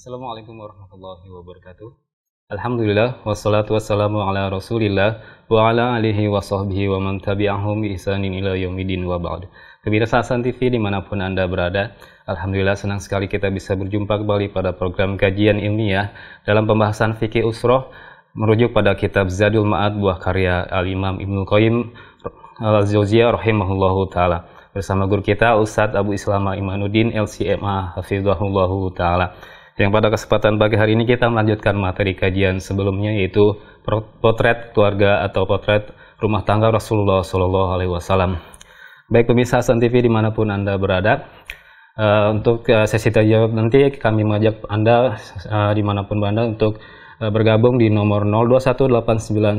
Assalamualaikum warahmatullahi wabarakatuh. Alhamdulillah wassalatu wassalamu ala Rasulillah wa ala alihi wa sahbihi wa man tabi'ahum bi ihsanin ila yaumidin wa ba'd. Pemirsa Hasan TV dimanapun Anda berada, alhamdulillah senang sekali kita bisa berjumpa kembali pada program kajian ilmiah dalam pembahasan fikih usroh merujuk pada kitab Zadul Ma'ad buah karya Al-Imam Ibnu Qayyim Al-Jauziyah rahimahullahu taala. Bersama guru kita Ustadz Abu Islama Imanuddin LCMA hafizahullahu taala. Yang pada kesempatan pagi hari ini kita melanjutkan materi kajian sebelumnya, yaitu potret keluarga atau potret rumah tangga Rasulullah Shallallahu Alaihi Wasallam. Baik pemirsa Hasan TV dimanapun Anda berada, untuk sesi tanya jawab nanti kami mengajak Anda dimanapun Anda untuk bergabung di nomor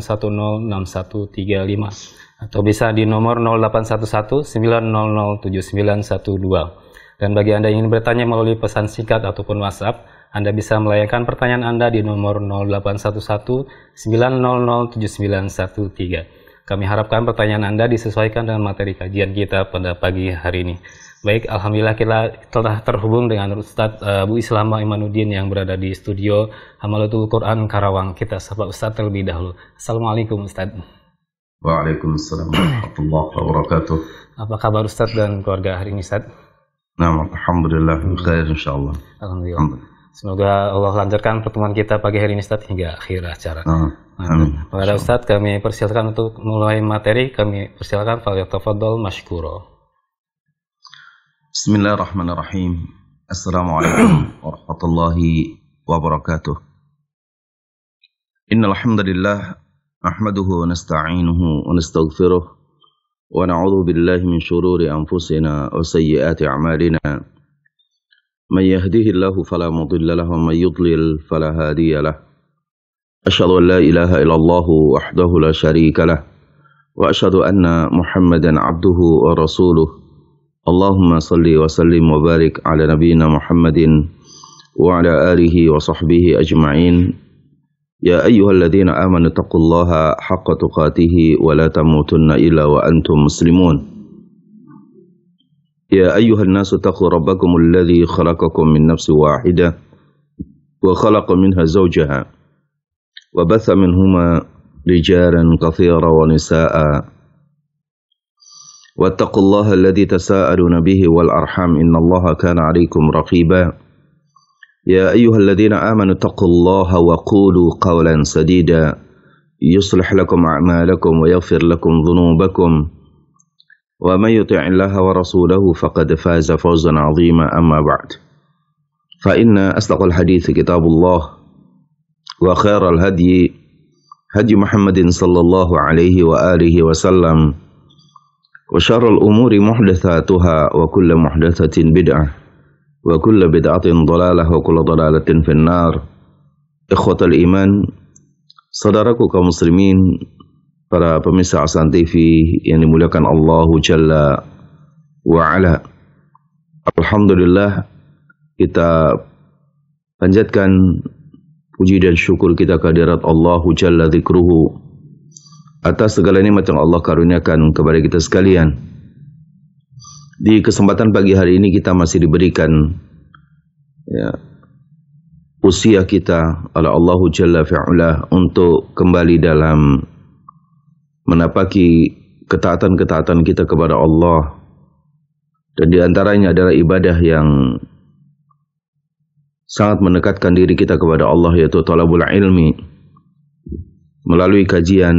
021891061135 atau bisa di nomor 081190079112. Dan bagi Anda yang ingin bertanya melalui pesan singkat ataupun WhatsApp, Anda bisa melayangkan pertanyaan Anda di nomor 0811900913. Kami harapkan pertanyaan Anda disesuaikan dengan materi kajian kita pada pagi hari ini. Baik, alhamdulillah kita telah terhubung dengan Ustadz Abu Islama Imanuddin yang berada di studio Hamalatul Quran Karawang. Kita sapa Ustadz terlebih dahulu. Assalamualaikum Ustadz. Waalaikumsalam warahmatullahi wabarakatuh. Apa kabar Ustadz dan keluarga hari ini Ustadz? Nah, alhamdulillah khair insyaallah. Alhamdulillah. Semoga Allah lancarkan pertemuan kita pagi hari ini Ustadz hingga akhir acara. Amin. Kepada Ustadz kami persilakan untuk mulai materi, kami persilakan falyatafaddal mashkura. Bismillahirrahmanirrahim. Assalamualaikum warahmatullahi wabarakatuh. Innal hamdalillah nahmaduhu wa nasta'inuhu wa nastaghfiruh wa na'udzu billahi min shururi anfusina wa sayyiati a'malina. Man yahdihillahu fala mudilla lahu wa man yudlil fala hadiya lahu. Asyhadu an la ilaha illallah wahdahu la syarika lah wa asyhadu anna Muhammadan 'abduhu wa rasuluh. Allahumma shalli wa sallim wa barik ala nabiyyina Muhammadin wa ala alihi wa sahbihi ajma'in. Ya ayyuhalladzina amanu taqullaha haqqa tuqatih wa la tamutunna illa wa antum muslimun. Ya ayyuhan nasu taqu rabbakumul ladzi khalaqakum min nafsin wahidah wa khalaqa minha zawjaha wa batha minhuma rijalan katsiran wa nisaa'a. Wattaqullaha alladzi tasaaluna bihi wal arham innallaha kana 'alaykum raqiba. يا أيها الذين آمنوا اتقوا الله وقولوا قولا سديدا يصلح لكم أعمالكم ويغفر لكم ذنوبكم ومن يطع الله ورسوله فقد فاز فوزا عظيما أما بعد فإن أصدق الحديث كتاب الله وخير الهدي هدي محمد صلى الله عليه وآله وسلم وشر الأمور محدثاتها وكل محدثة بدعة wa kullu bid'atin dhalalah wa kullu dhalalatin finnar. Ikhwatal iman, saudaraku kaum muslimin, para pemirsa Hasan TV yang dimuliakan Allah Jalla wa Ala. Alhamdulillah kita panjatkan puji dan syukur kita kehadirat Allah Jalla dzikruhu atas segala nikmat yang Allah karuniakan kepada kita sekalian. Di kesempatan pagi hari ini kita masih diberikan usia kita oleh Allah Jalla fi'ala untuk kembali dalam menapaki ketaatan-ketaatan kita kepada Allah, dan diantaranya adalah ibadah yang sangat mendekatkan diri kita kepada Allah, yaitu talabul ilmi melalui kajian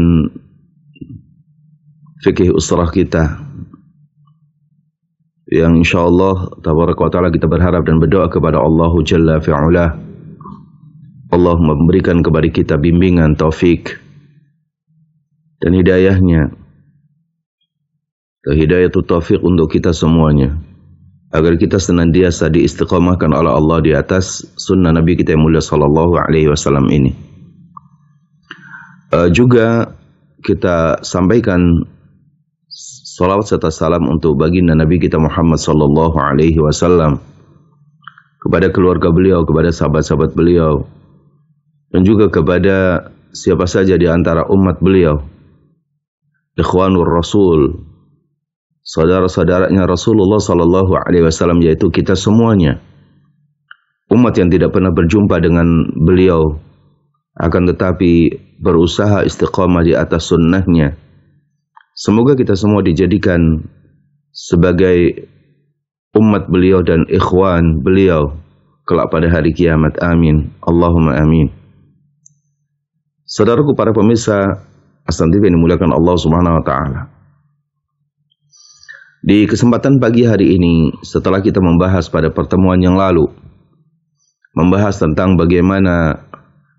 fikih usrah kita, yang insyaallah tabaraka wa ta'ala kita berharap dan berdoa kepada Allah Jalla fi'ala, Allah memberikan kepada kita bimbingan, taufik dan hidayahnya, hidayatut taufik untuk kita semuanya, agar kita senantiasa diistiqamahkan oleh Allah di atas sunnah Nabi kita yang mulia sallallahu alaihi wasallam ini. Juga kita sampaikan salawat serta salam untuk baginda Nabi kita Muhammad sallallahu alaihi wasallam, kepada keluarga beliau, kepada sahabat-sahabat beliau, dan juga kepada siapa saja di antara umat beliau, ikhwanur rasul, saudara-saudaranya Rasulullah sallallahu alaihi wasallam, yaitu kita semuanya. umat yang tidak pernah berjumpa dengan beliau, akan tetapi berusaha istiqamah di atas sunnahnya. Semoga kita semua dijadikan sebagai umat beliau dan ikhwan beliau kelak pada hari kiamat. Amin. Allahumma amin. Saudaraku para pemirsa Aslan TV yang dimuliakan Allah Subhanahu wa taala. Di kesempatan pagi hari ini, setelah kita membahas pada pertemuan yang lalu, membahas tentang bagaimana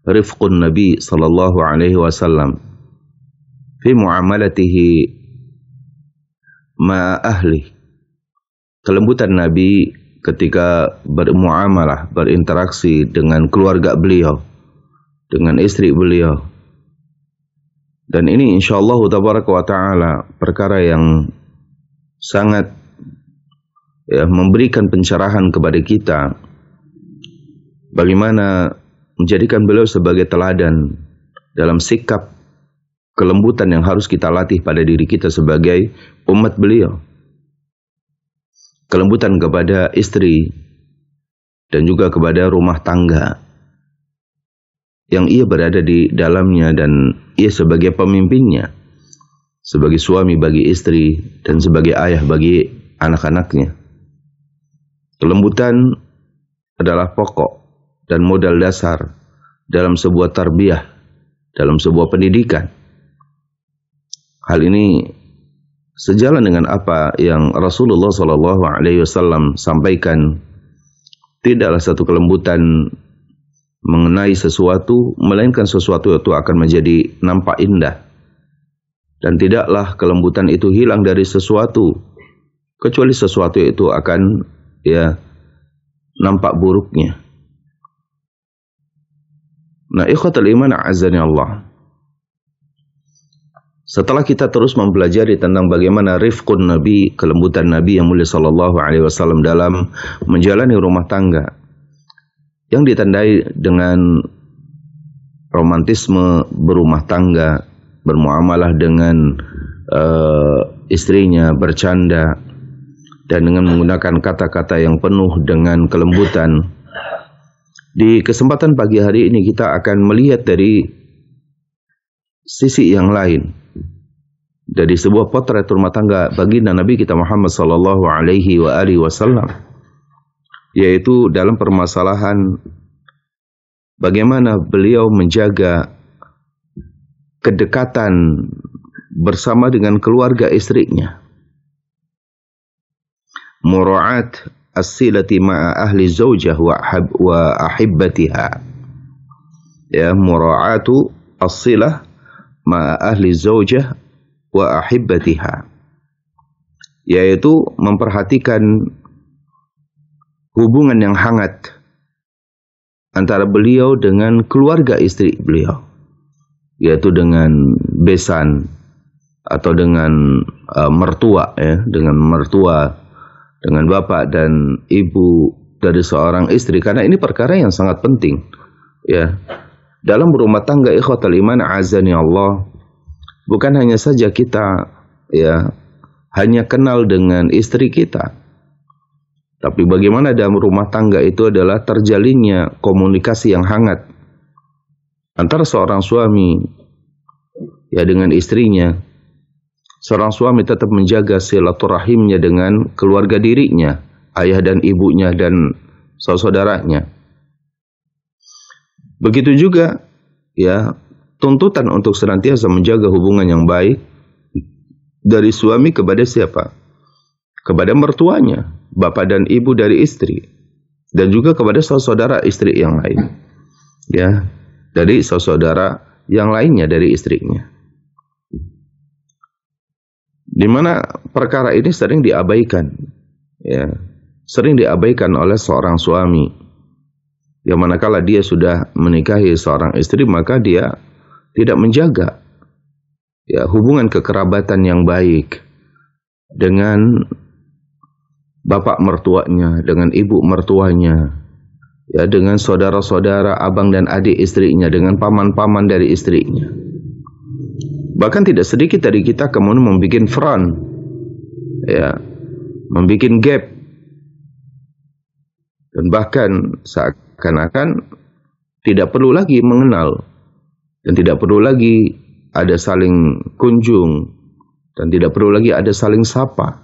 rifqun Nabi sallallahu alaihi wasallam fi muamalatihi ma ahli, kelembutan Nabi ketika bermuamalah, berinteraksi dengan keluarga beliau, dengan istri beliau. Dan ini insyaallah tabaraka wa taala perkara yang sangat memberikan pencerahan kepada kita bagaimana menjadikan beliau sebagai teladan dalam sikap kelembutan yang harus kita latih pada diri kita sebagai umat beliau. Kelembutan kepada istri dan juga kepada rumah tangga yang ia berada di dalamnya dan ia sebagai pemimpinnya, sebagai suami bagi istri dan sebagai ayah bagi anak-anaknya. Kelembutan adalah pokok dan modal dasar dalam sebuah tarbiyah, dalam sebuah pendidikan. Hal ini sejalan dengan apa yang Rasulullah SAW sampaikan. Tidaklah satu kelembutan mengenai sesuatu, melainkan sesuatu itu akan menjadi nampak indah. Dan tidaklah kelembutan itu hilang dari sesuatu, kecuali sesuatu itu akan nampak buruknya. Nah, ikhwatul iman azani Allah. Setelah kita terus mempelajari tentang bagaimana rifqun Nabi, kelembutan Nabi yang mulia sallallahu alaihi wasallam dalam menjalani rumah tangga yang ditandai dengan romantisme berumah tangga, bermuamalah dengan istrinya, bercanda, dan dengan menggunakan kata-kata yang penuh dengan kelembutan. Di kesempatan pagi hari ini kita akan melihat dari sisi yang lain, dari sebuah potret rumah tangga baginda Nabi kita Muhammad sallallahu alaihi wasallam, yaitu dalam permasalahan bagaimana beliau menjaga kedekatan bersama dengan keluarga istrinya. Mura'at as-silati ma'a ahli zawjah wa ahibbatiha. Ya, mura'atu as-silah ma'a ahli zawjah wa ahibbatiha. Yaitu memperhatikan hubungan yang hangat antara beliau dengan keluarga istri beliau, yaitu dengan besan atau dengan mertua, dengan mertua, dengan bapak dan ibu dari seorang istri, karena ini perkara yang sangat penting dalam berumah tangga. Ikhwatal iman azani Allah, bukan hanya saja kita hanya kenal dengan istri kita, tapi bagaimana dalam rumah tangga itu adalah terjalinnya komunikasi yang hangat antara seorang suami dengan istrinya. Seorang suami tetap menjaga silaturahimnya dengan keluarga dirinya, ayah dan ibunya dan saudara-saudaranya. Begitu juga tuntutan untuk senantiasa menjaga hubungan yang baik dari suami kepada siapa? Kepada mertuanya, bapak dan ibu dari istri, dan juga kepada saudara istri yang lain, dari saudara yang lainnya dari istrinya. Di mana perkara ini sering diabaikan, sering diabaikan oleh seorang suami. Yang manakala dia sudah menikahi seorang istri, maka dia tidak menjaga hubungan kekerabatan yang baik dengan bapak mertuanya, dengan ibu mertuanya, dengan saudara-saudara, abang dan adik istrinya, dengan paman-paman dari istrinya. Bahkan tidak sedikit dari kita kemudian membuat front, membuat gap Dan bahkan seakan-akan tidak perlu lagi mengenal, dan tidak perlu lagi ada saling kunjung, dan tidak perlu lagi ada saling sapa.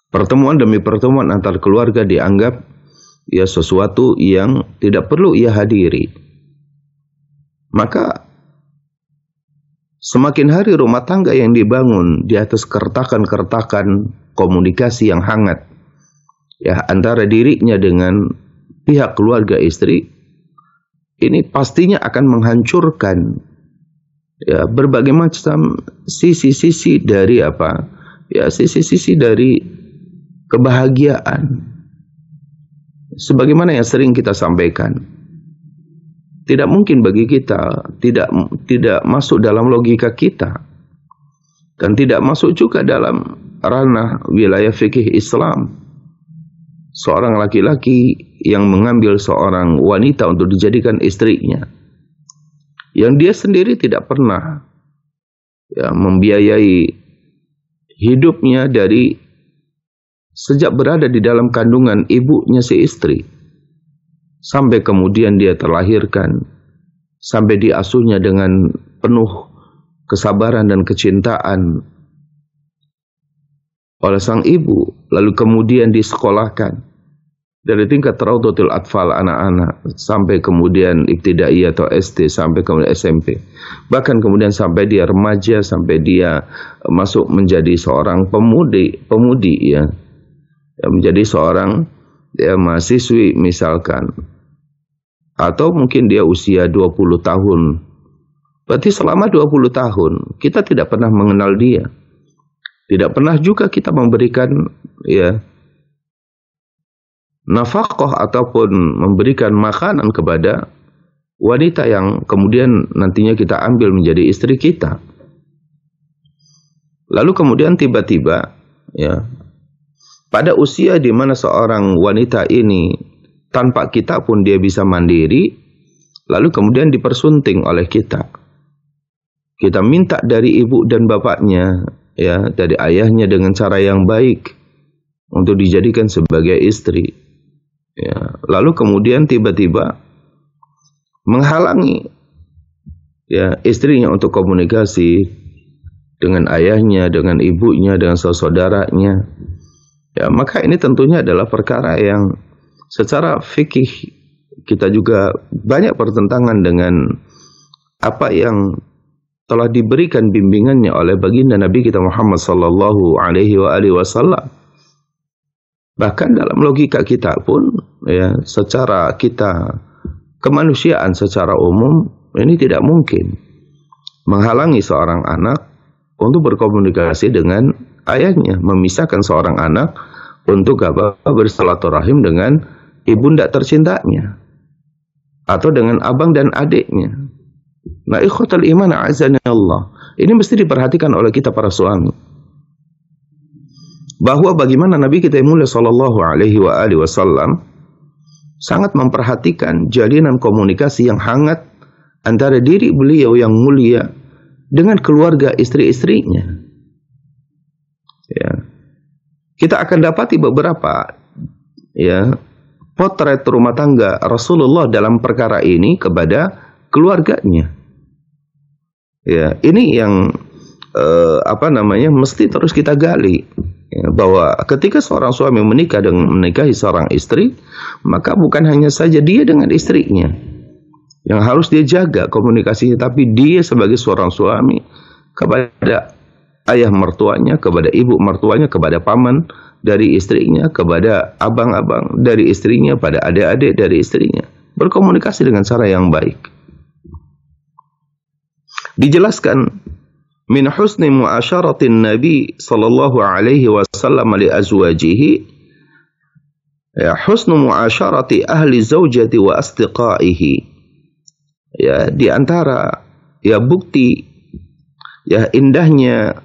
Pertemuan demi pertemuan antar keluarga dianggap ya sesuatu yang tidak perlu ia hadiri. Maka semakin hari rumah tangga yang dibangun di atas keretakan-keretakan komunikasi yang hangat ya antara dirinya dengan pihak keluarga istri, ini pastinya akan menghancurkan ya berbagai macam sisi-sisi dari apa? Ya, sisi-sisi dari kebahagiaan. Sebagaimana yang sering kita sampaikan, tidak mungkin bagi kita, tidak masuk dalam logika kita, dan tidak masuk juga dalam ranah wilayah fikih Islam, seorang laki-laki yang mengambil seorang wanita untuk dijadikan istrinya, yang dia sendiri tidak pernah ya membiayai hidupnya dari sejak berada di dalam kandungan ibunya si istri, sampai kemudian dia terlahirkan, sampai diasuhnya dengan penuh kesabaran dan kecintaan oleh sang ibu, lalu kemudian disekolahkan dari tingkat raudhatul atfal anak-anak, sampai kemudian ibtidaiyah atau SD, sampai kemudian SMP, bahkan kemudian sampai dia remaja, sampai dia masuk menjadi seorang pemudi ya, menjadi seorang ya, mahasiswi misalkan, atau mungkin dia usia 20 tahun. Berarti selama 20 tahun kita tidak pernah mengenal dia. Tidak pernah juga kita memberikan ya nafkah ataupun memberikan makanan kepada wanita yang kemudian nantinya kita ambil menjadi istri kita. Lalu kemudian tiba-tiba ya pada usia di mana seorang wanita ini tanpa kita pun dia bisa mandiri, lalu kemudian dipersunting oleh kita. Kita minta dari ibu dan bapaknya, ya, dari ayahnya dengan cara yang baik untuk dijadikan sebagai istri. Ya, lalu kemudian tiba-tiba menghalangi ya istrinya untuk komunikasi dengan ayahnya, dengan ibunya, dengan saudaranya. Ya, maka ini tentunya adalah perkara yang secara fikih kita juga banyak pertentangan dengan apa yang telah diberikan bimbingannya oleh baginda Nabi kita Muhammad sallallahu alaihi wasallam. Bahkan dalam logika kita pun ya, secara kita kemanusiaan secara umum ini tidak mungkin menghalangi seorang anak untuk berkomunikasi dengan ayahnya, memisahkan seorang anak untuk bersilaturahim dengan ibunda tercintanya atau dengan abang dan adiknya. Nah, ikhwatul iman a'azzani Allah, ini mesti diperhatikan oleh kita para suami, bahwa bagaimana Nabi kita yang mulia sallallahu alaihi wasallam sangat memperhatikan jalinan komunikasi yang hangat antara diri beliau yang mulia dengan keluarga istri-istrinya. Ya. Kita akan dapati beberapa ya potret rumah tangga Rasulullah dalam perkara ini kepada keluarganya. Ya, ini yang mesti terus kita gali. Ya, bahwa ketika seorang suami menikah dengan menikahi seorang istri, maka bukan hanya saja dia dengan istrinya yang harus dia jaga komunikasinya, tapi dia sebagai seorang suami kepada ayah mertuanya, kepada ibu mertuanya, kepada paman dari istrinya, kepada abang-abang dari istrinya, pada adik-adik dari istrinya, berkomunikasi dengan cara yang baik. Dijelaskan min husni mu'asyaratin Nabi sallallahu alaihi wasallam li azwajihi ya husnu mu'asyarati ahli zaujati wa asdiqaihi. Ya, di antara ya bukti ya indahnya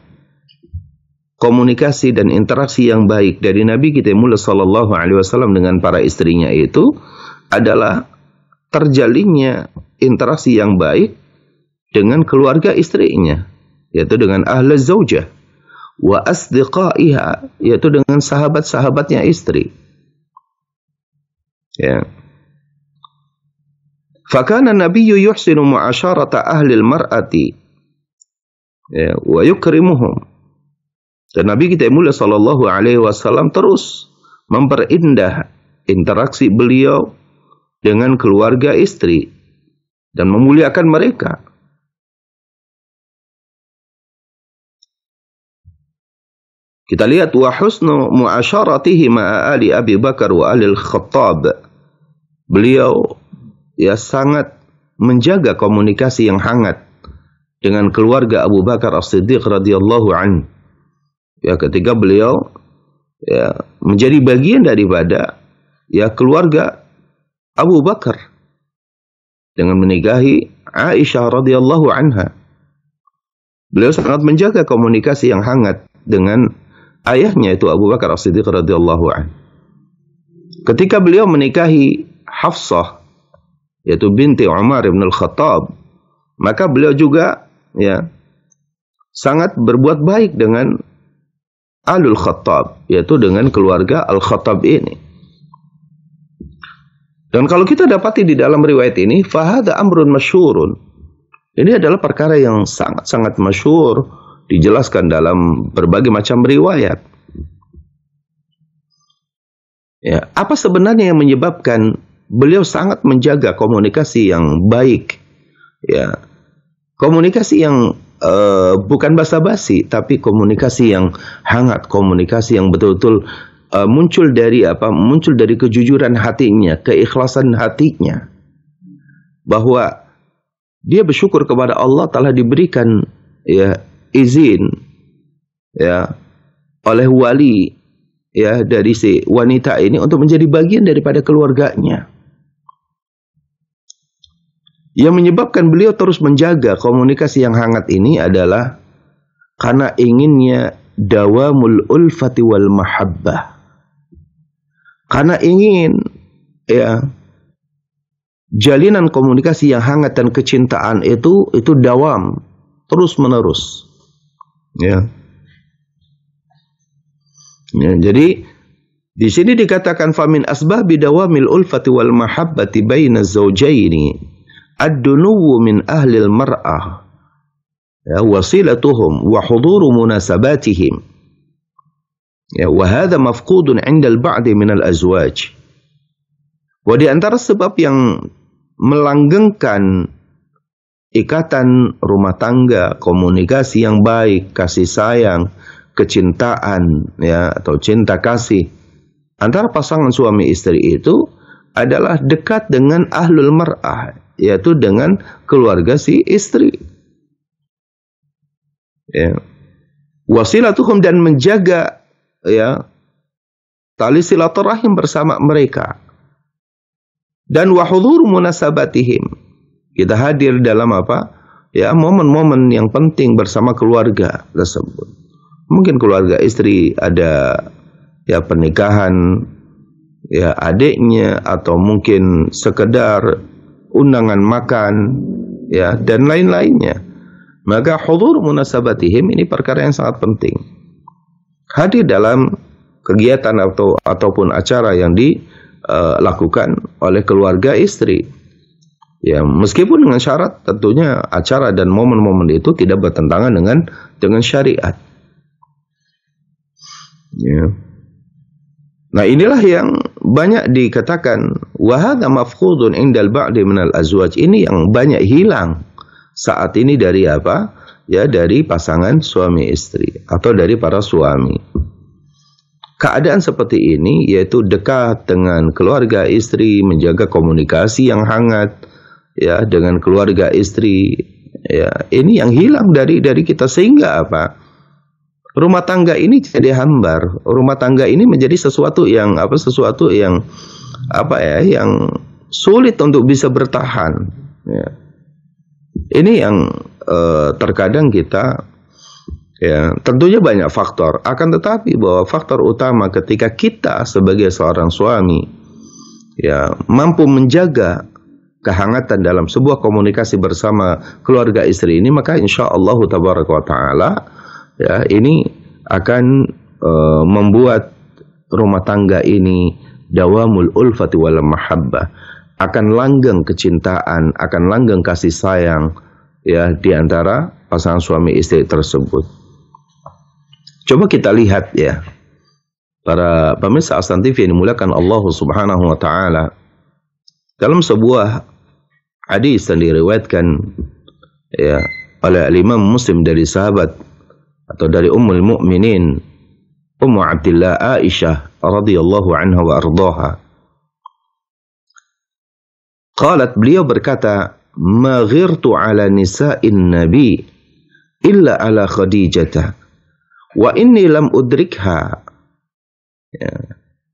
komunikasi dan interaksi yang baik dari Nabi kita mulia sallallahu alaihi wasallam dengan para istrinya itu adalah terjalinnya interaksi yang baik dengan keluarga istrinya, yaitu dengan ahli zaujah, wa asdiqaiha, yaitu dengan sahabat-sahabatnya istri. Ya. Fakana nabiyyu yuhsinu mu'asyarata ahli al-mar'ati, ya, wa yukrimuhum. Dan Nabi kita yang mulia sallallahu alaihi wasallam terus memperindah interaksi beliau dengan keluarga istri dan memuliakan mereka. Kita lihat wa husnu mu'asyaratihi ma'a ali Abi Bakar wa ali al-Khattab. Beliau ya sangat menjaga komunikasi yang hangat dengan keluarga Abu Bakar As-Siddiq radhiyallahu anhu. Ya, ketika beliau ya menjadi bagian daripada ya keluarga Abu Bakar dengan menikahi Aisyah radhiyallahu anha. Beliau sangat menjaga komunikasi yang hangat dengan ayahnya itu Abu Bakar As-Siddiq radhiyallahu anhu. Ketika beliau menikahi Hafsah yaitu binti Umar bin Al-Khattab, maka beliau juga ya sangat berbuat baik dengan Alul Khattab, yaitu dengan keluarga Al-Khattab ini. Dan kalau kita dapati di dalam riwayat ini, fahada amrun masyhurun. Ini adalah perkara yang sangat-sangat masyhur, dijelaskan dalam berbagai macam riwayat. Ya, apa sebenarnya yang menyebabkan beliau sangat menjaga komunikasi yang baik? Ya, komunikasi yang bukan basa-basi, tapi komunikasi yang hangat, komunikasi yang betul-betul muncul dari apa? Muncul dari kejujuran hatinya, keikhlasan hatinya, bahwa dia bersyukur kepada Allah telah diberikan ya izin ya oleh wali ya dari si wanita ini untuk menjadi bagian daripada keluarganya. Yang menyebabkan beliau terus menjaga komunikasi yang hangat ini adalah karena inginnya dawamul ulfati wal mahabbah. Karena ingin ya jalinan komunikasi yang hangat dan kecintaan itu dawam terus menerus. Ya. Ya, jadi di sini dikatakan famin asbabi dawamil ulfati wal mahabbati baina zawjaini ad-dunuwu min ahli al-mar'ah ya wasilatuhum wa huduru munasabatihim ya wa hadha mafqudun 'inda al-ba'd min al-azwaj. Wa di antara sebab yang melanggengkan ikatan rumah tangga, komunikasi yang baik, kasih sayang, kecintaan ya atau cinta kasih antara pasangan suami istri itu adalah dekat dengan ahlul mar'ah, yaitu dengan keluarga si istri. Ya. Wasilatuhum dan menjaga ya tali silaturahim bersama mereka. Dan wahudhur munasabatihim. Kita hadir dalam apa? Ya, momen-momen yang penting bersama keluarga tersebut. Mungkin keluarga istri ada ya pernikahan ya adiknya atau mungkin sekedar undangan makan ya dan lain-lainnya. Maka hudur munasabatihim ini perkara yang sangat penting. Hadir dalam kegiatan ataupun acara yang dilakukan oleh keluarga istri. Ya, meskipun dengan syarat tentunya acara dan momen-momen itu tidak bertentangan dengan syariat. Ya. Nah, inilah yang banyak dikatakan wa hadza mafqudun indal ba'di minal azwaj. Ini yang banyak hilang saat ini dari apa? Ya, dari pasangan suami istri atau dari para suami. Keadaan seperti ini yaitu dekat dengan keluarga istri, menjaga komunikasi yang hangat ya dengan keluarga istri. Ya, ini yang hilang dari kita sehingga apa? Rumah tangga ini jadi hambar. Rumah tangga ini menjadi sesuatu yang yang sulit untuk bisa bertahan. Ya. Ini yang terkadang kita ya tentunya banyak faktor. Akan tetapi bahwa faktor utama ketika kita sebagai seorang suami ya mampu menjaga kehangatan dalam sebuah komunikasi bersama keluarga istri ini, maka insyaallah tabaraka wa taala ya ini akan membuat rumah tangga ini dawamul ulfati wal mahabbah, akan langgeng kecintaan, akan langgeng kasih sayang ya di antara pasangan suami istri tersebut. Coba kita lihat ya, para pemirsa Aslan TV yang dimuliakan Allah Subhanahu wa taala, dalam sebuah hadis yang diriwayatkan ya oleh Imam Muslim dari sahabat atau dari Ummul Mukminin Ummu Abdillah Aisyah radhiyallahu anha wa ardhaha. Qalat, beliau berkata, "Ma ghirtu ala nisa'in nabi illa ala Khadijah wa inni lam udrikha." Ya.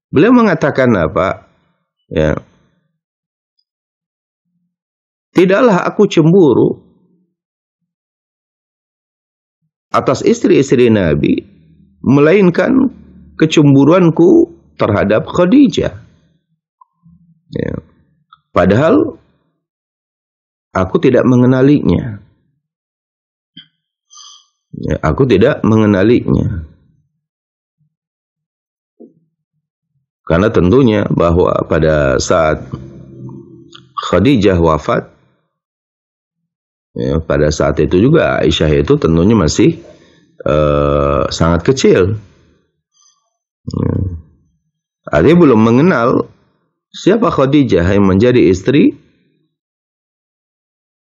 Beliau mengatakan apa? Ya. Tidaklah aku cemburu atas istri-istri Nabi, melainkan kecemburuanku terhadap Khadijah. Ya. Padahal aku tidak mengenalinya. Ya, aku tidak mengenalinya. Karena tentunya bahwa pada saat Khadijah wafat, ya, pada saat itu juga Aisyah itu tentunya masih sangat kecil. Artinya belum mengenal siapa Khadijah yang menjadi istri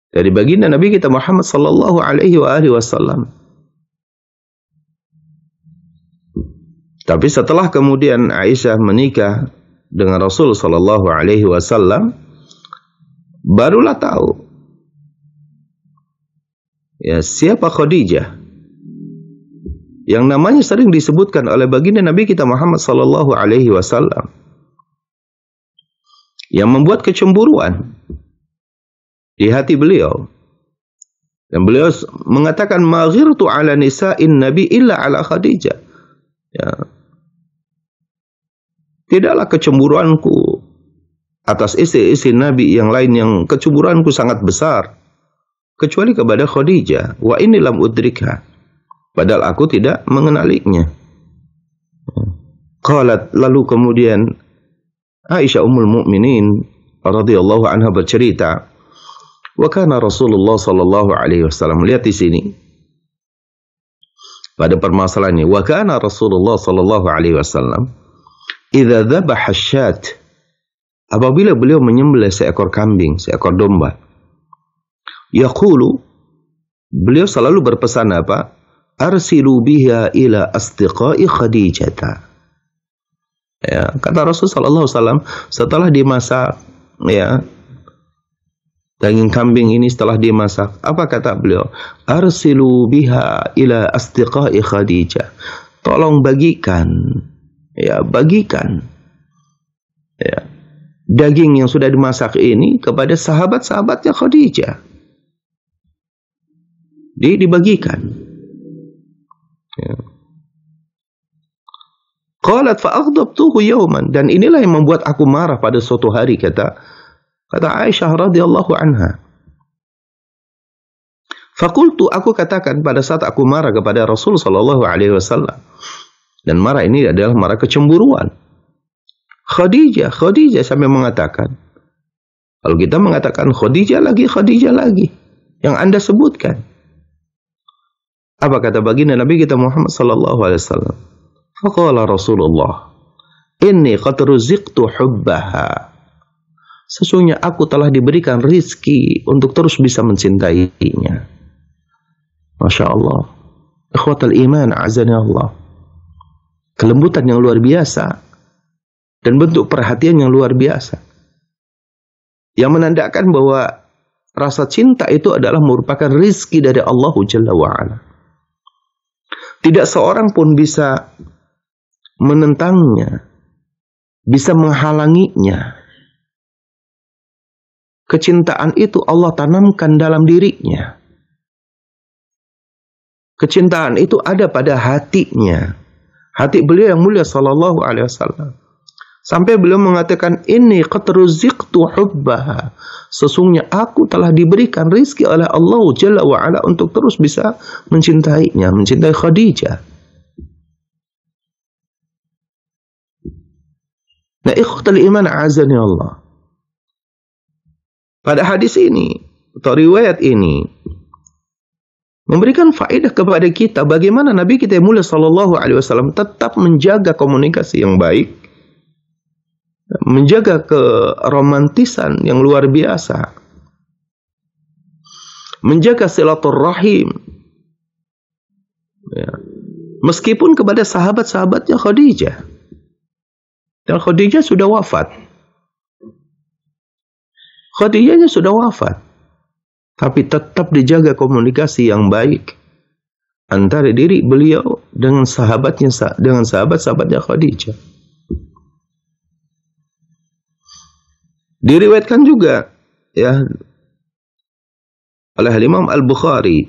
dari baginda Nabi kita Muhammad sallallahu alaihi wasallam. Tapi setelah kemudian Aisyah menikah dengan Rasul sallallahu alaihi wasallam, barulah tahu ya siapa Khadijah yang namanya sering disebutkan oleh baginda Nabi kita Muhammad sallallahu alaihi wasallam, yang membuat kecemburuan di hati beliau. Dan beliau mengatakan, "Ma ghirtu ala nisa'in nabi illa ala Khadijah." Ya. Tidaklah kecemburuanku atas istri-istri Nabi yang lain yang kecemburuanku sangat besar kecuali kepada Khadijah. Wa inni lam udrikha. Padahal aku tidak mengenalinya. Qalat, lalu kemudian Aisyah Ummul Mukminin radhiyallahu anha bercerita, wa kana Rasulullah sallallahu alaihi wasallam, lihat di sini pada permasalahan ini, wa kana Rasulullah sallallahu alaihi wasallam idza dhabaha syat, apabila beliau menyembelih seekor kambing, seekor domba, yaqulu, beliau selalu berpesan apa? Arsilu biha ila asdiqai Khadijah. Ya, kata Rasul sallallahu alaihi wasallam, setelah dimasak ya daging kambing ini, setelah dimasak, apa kata beliau? Arsilu biha ila asdiqai Khadijah. Tolong bagikan ya, bagikan ya daging yang sudah dimasak ini kepada sahabat-sahabatnya Khadijah. Dibagikan. Ya. Qalat fa aghdabtuhu yawman, dan inilah yang membuat aku marah pada suatu hari, kata Aisyah radhiyallahu anha. Fakultu, aku katakan pada saat aku marah kepada Rasul sallallahu alaihi wasallam, dan marah ini adalah marah kecemburuan. Khadijah sampai mengatakan, kalau kita mengatakan Khadijah lagi yang Anda sebutkan. Apa kata baginda Nabi kita Muhammad sallallahu alaihi wasallam? Faqala Rasulullah, inni qad ruziqtu hubbaha. Sesungguhnya aku telah diberikan rizki untuk terus bisa mencintainya. Masya Allah. Ikhwatal iman, azani Allah. Kelembutan yang luar biasa dan bentuk perhatian yang luar biasa, yang menandakan bahwa rasa cinta itu adalah merupakan rizki dari Allah Jalla wa'ala. Tidak seorang pun bisa menentangnya, bisa menghalanginya. Kecintaan itu Allah tanamkan dalam dirinya. Kecintaan itu ada pada hatinya. Hati beliau yang mulia sallallahu alaihi wasallam. Sampai beliau mengatakan, inni qad ruziqtu hubbaha. Sesungguhnya aku telah diberikan rizki oleh Allah Jalla wa'ala untuk terus bisa mencintainya, mencintai Khadijah. Nah, ikhwatal iman azani Allah. Pada hadis ini atau riwayat ini memberikan faedah kepada kita bagaimana Nabi kita yang mulia sallallahu alaihi wasallam tetap menjaga komunikasi yang baik, menjaga keromantisan yang luar biasa, menjaga silaturahim, ya. Meskipun kepada sahabat-sahabatnya Khadijah, dan Khadijah sudah wafat. Khadijahnya sudah wafat, tapi tetap dijaga komunikasi yang baik antara diri beliau dengan sahabatnya, dengan sahabat-sahabatnya Khadijah. Diriwayatkan juga ya oleh Imam Al-Bukhari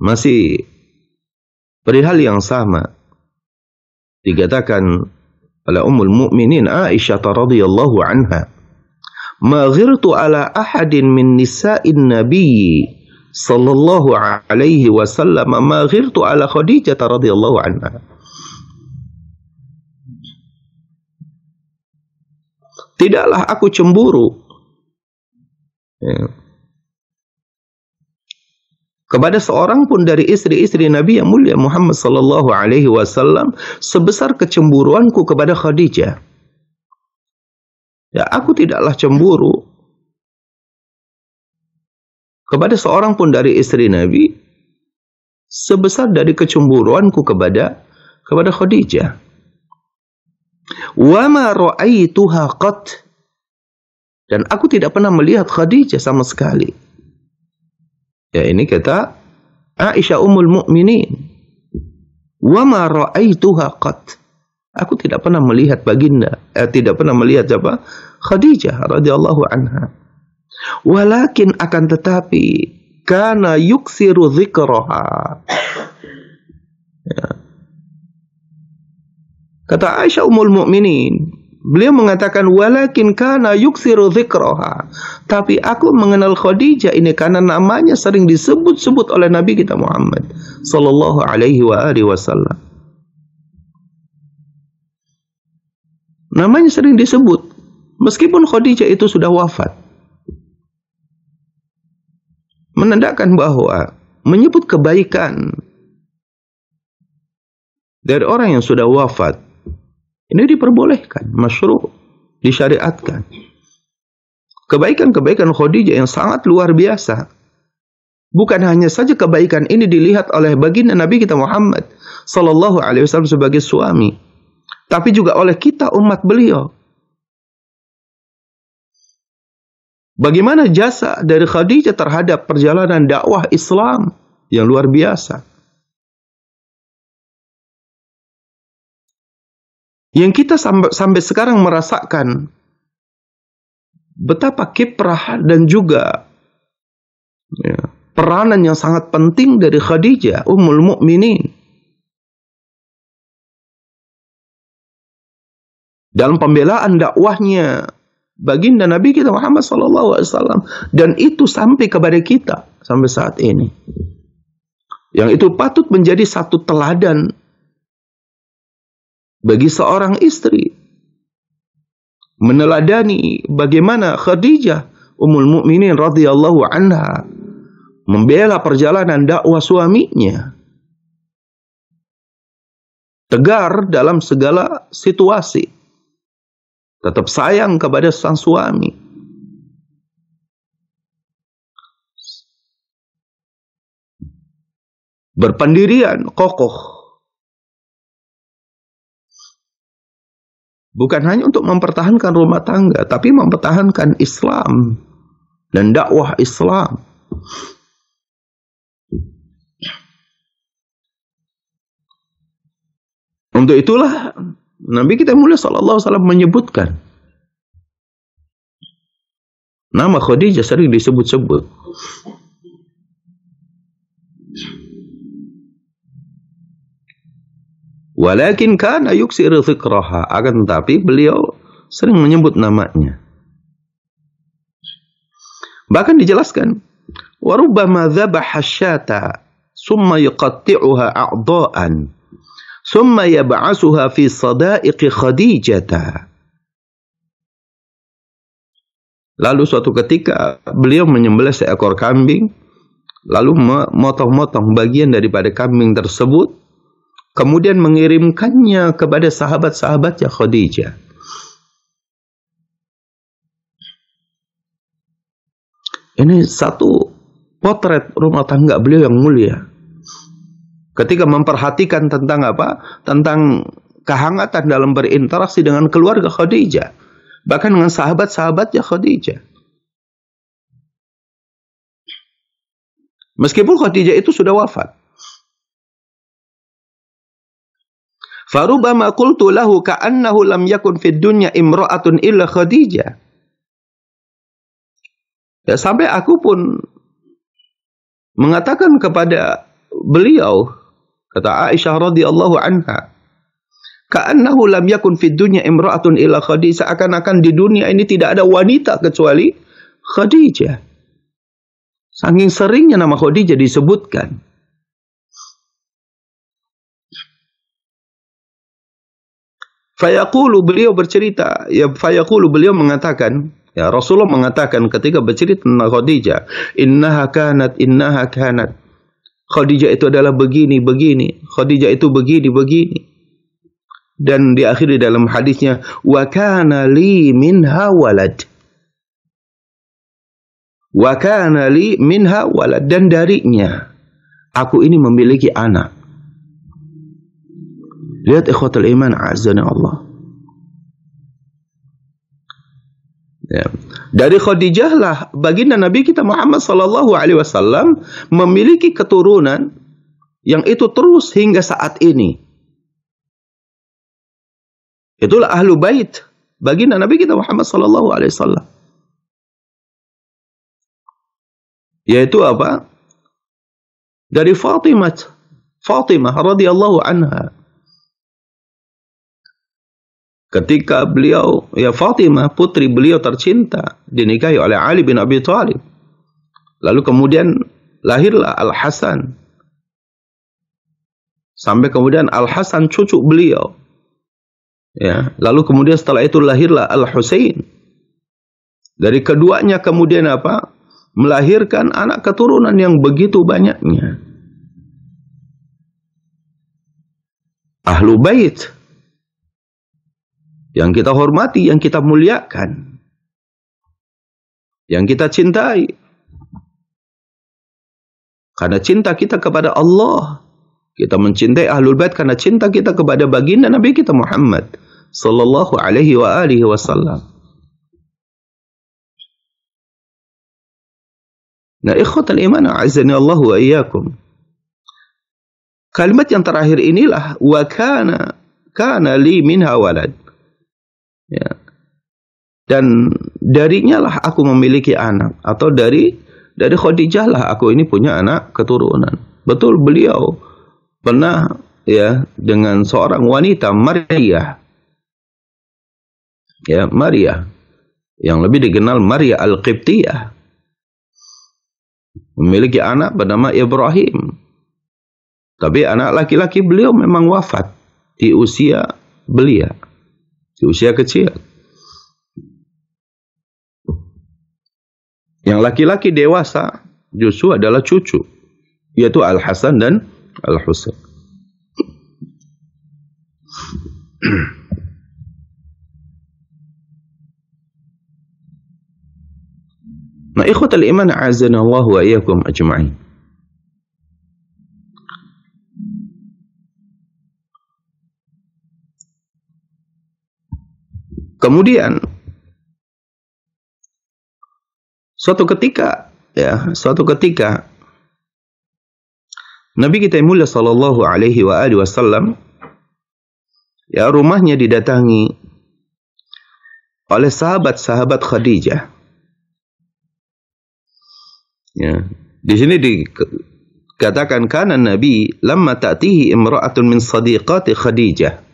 masih perihal yang sama, dikatakan oleh Ummul Mukminin Aisyah radhiyallahu anha, "Ma ghirtu ala ahadin min nisa'in Nabi sallallahu alaihi wasallam ma ghirtu ala Khadijah radhiyallahu anha." Tidaklah aku cemburu, ya, kepada seorang pun dari istri-istri Nabi yang mulia Muhammad sallallahu alaihi wasallam sebesar kecemburuanku kepada Khadijah. Ya, aku tidaklah cemburu kepada seorang pun dari istri Nabi sebesar dari kecemburuanku kepada Khadijah. Wa ma ra'aituha qat, dan aku tidak pernah melihat Khadijah sama sekali. Ya, ini kata Aisyah Ummul Mukminin. Wa ma ra'aituha qat. Aku tidak pernah melihat baginda, tidak pernah melihat siapa? Khadijah radhiyallahu anha. Walakin akan tetapi kana yuksiru dzikraha. Ya. Kata Aisyah Ummul Mukminin, beliau mengatakan walakin kana yuksiru dzikraha. Tapi aku mengenal Khadijah ini karena namanya sering disebut-sebut oleh Nabi kita Muhammad sallallahu alaihi wa alihi wasallam. Namanya sering disebut meskipun Khadijah itu sudah wafat. Menandakan bahwa menyebut kebaikan dari orang yang sudah wafat ini diperbolehkan, masyru', disyariatkan. Kebaikan-kebaikan Khadijah yang sangat luar biasa. Bukan hanya saja kebaikan ini dilihat oleh baginda Nabi kita Muhammad sallallahu alaihi wasallam sebagai suami, tapi juga oleh kita umat beliau. Bagaimana jasa dari Khadijah terhadap perjalanan dakwah Islam yang luar biasa. Yang kita sampai sekarang merasakan betapa kiprah dan juga ya, peranan yang sangat penting dari Khadijah Ummul Mukminin dalam pembelaan dakwahnya baginda Nabi kita Muhammad SAW, dan itu sampai kepada kita sampai saat ini. Yang itu patut menjadi satu teladan bagi seorang istri, meneladani bagaimana Khadijah Ummul Mukminin radhiyallahu anha membela perjalanan dakwah suaminya, tegar dalam segala situasi, tetap sayang kepada sang suami, berpendirian kokoh. Bukan hanya untuk mempertahankan rumah tangga, tapi mempertahankan Islam dan dakwah Islam. Untuk itulah Nabi kita mulia sallallahu alaihi wasallam menyebutkan nama Khadijah sering disebut-sebut. Walakin kana yuksiru dzikraha, akan tetapi beliau sering menyebut namanya. Bahkan dijelaskan, wa rubbama dzabaha syata summa yuqatti'uha a'dha'an thumma yab'asuha fi sadaiqi Khadijah. Lalu suatu ketika beliau menyembelih seekor kambing, lalu memotong-motong bagian daripada kambing tersebut, kemudian mengirimkannya kepada sahabat-sahabatnya Khadijah. Ini satu potret rumah tangga beliau yang mulia. Ketika memperhatikan tentang apa? Tentang kehangatan dalam berinteraksi dengan keluarga Khadijah. Bahkan dengan sahabat-sahabatnya Khadijah. Meskipun Khadijah itu sudah wafat. Farubama qultu lahu ka'annahu lam yakun fid dunya imra'atun illa Khadijah. Ya, sampai aku pun mengatakan kepada beliau, kata Aisyah radhiyallahu anha, ka'annahu lam yakun fid dunya imra'atun illa Khadijah, seakan-akan di dunia ini tidak ada wanita kecuali Khadijah. Saking seringnya nama Khadijah disebutkan. Fayaqulu, beliau bercerita, ya fayaqulu, beliau mengatakan, ya Rasulullah mengatakan ketika bercerita tentang Khadijah, innaha kanat. Khadijah itu adalah begini. Khadijah itu begini. Dan diakhiri dalam hadisnya, wa kana li minha walad. Wa kana li minha walad, dan darinya aku ini memiliki anak. Lihat ikhwatul iman, azani Allah. Ya. Dari Khadijah lah baginda Nabi kita Muhammad sallallahu alaihi wasallam memiliki keturunan yang itu terus hingga saat ini. Itulah ahlu bait baginda Nabi kita Muhammad sallallahu alaihi wasallam. Yaitu apa? Dari Fatimah radhiyallahu anha. Ketika beliau, ya Fatimah, putri beliau tercinta, dinikahi oleh Ali bin Abi Thalib. Lalu kemudian lahirlah Al-Hasan. Sampai kemudian Al-Hasan cucu beliau. Ya, lalu kemudian setelah itu lahirlah Al-Husain. Dari keduanya kemudian apa? Melahirkan anak keturunan yang begitu banyaknya. Ahlu bait yang kita hormati, yang kita muliakan, yang kita cintai. Karena cinta kita kepada Allah, kita mencintai ahlul bait karena cinta kita kepada baginda Nabi kita Muhammad sallallahu alaihi wa alihi wasallam. Nah, ikhwatal iman, a'azzani Allah wa iyyakum. Kalimat yang terakhir inilah, wa kana li minha walad. Ya. Dan darinya lah aku memiliki anak, atau dari Khadijah lah aku ini punya anak keturunan. Betul, beliau pernah ya dengan seorang wanita Maria. Ya, Maria yang lebih dikenal Maria Al-Qibtiyah. Memiliki anak bernama Ibrahim. Tapi anak laki-laki beliau memang wafat di usia belia. Di usia kecil. Yang laki-laki dewasa justru adalah cucu, yaitu Al-Hasan dan Al-Husain. Nah, ikhwatal iman, a'azzana Allah wa iyyakum ajma'in. Kemudian suatu ketika Nabi kita yang mulia sallallahu alaihi wa alihi wasallam, ya, rumahnya didatangi oleh sahabat-sahabat Khadijah. Ya, di sini dikatakan kana Nabi lamma ta'tihi imra'atun min sadiqati Khadijah.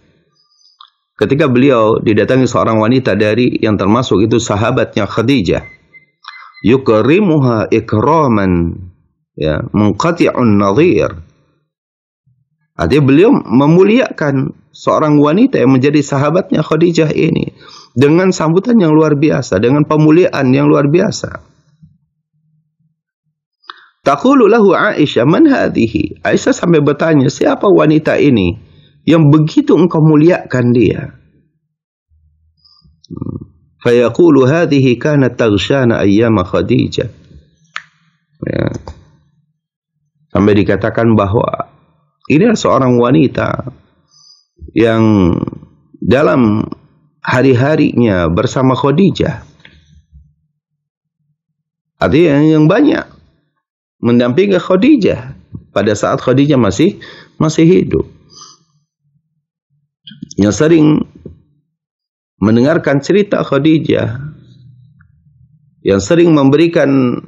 Ketika beliau didatangi seorang wanita dari yang termasuk itu sahabatnya Khadijah, yukrimuha ikraman, ya, munqati'un nadhir. Artinya beliau memuliakan seorang wanita yang menjadi sahabatnya Khadijah ini dengan sambutan yang luar biasa, dengan pemuliaan yang luar biasa. Taqulu lahu Aisyah, man hadhihi? Aisyah sampai bertanya, siapa wanita ini yang begitu engkau muliakan dia? Fayaqulu hadhihi kanat taghshana ayyama Khadijah. Ya. Sampai dikatakan bahwa ini adalah seorang wanita yang dalam hari-harinya bersama Khadijah, artinya yang banyak mendampingi Khadijah pada saat Khadijah masih hidup, yang sering mendengarkan cerita Khadijah, yang sering memberikan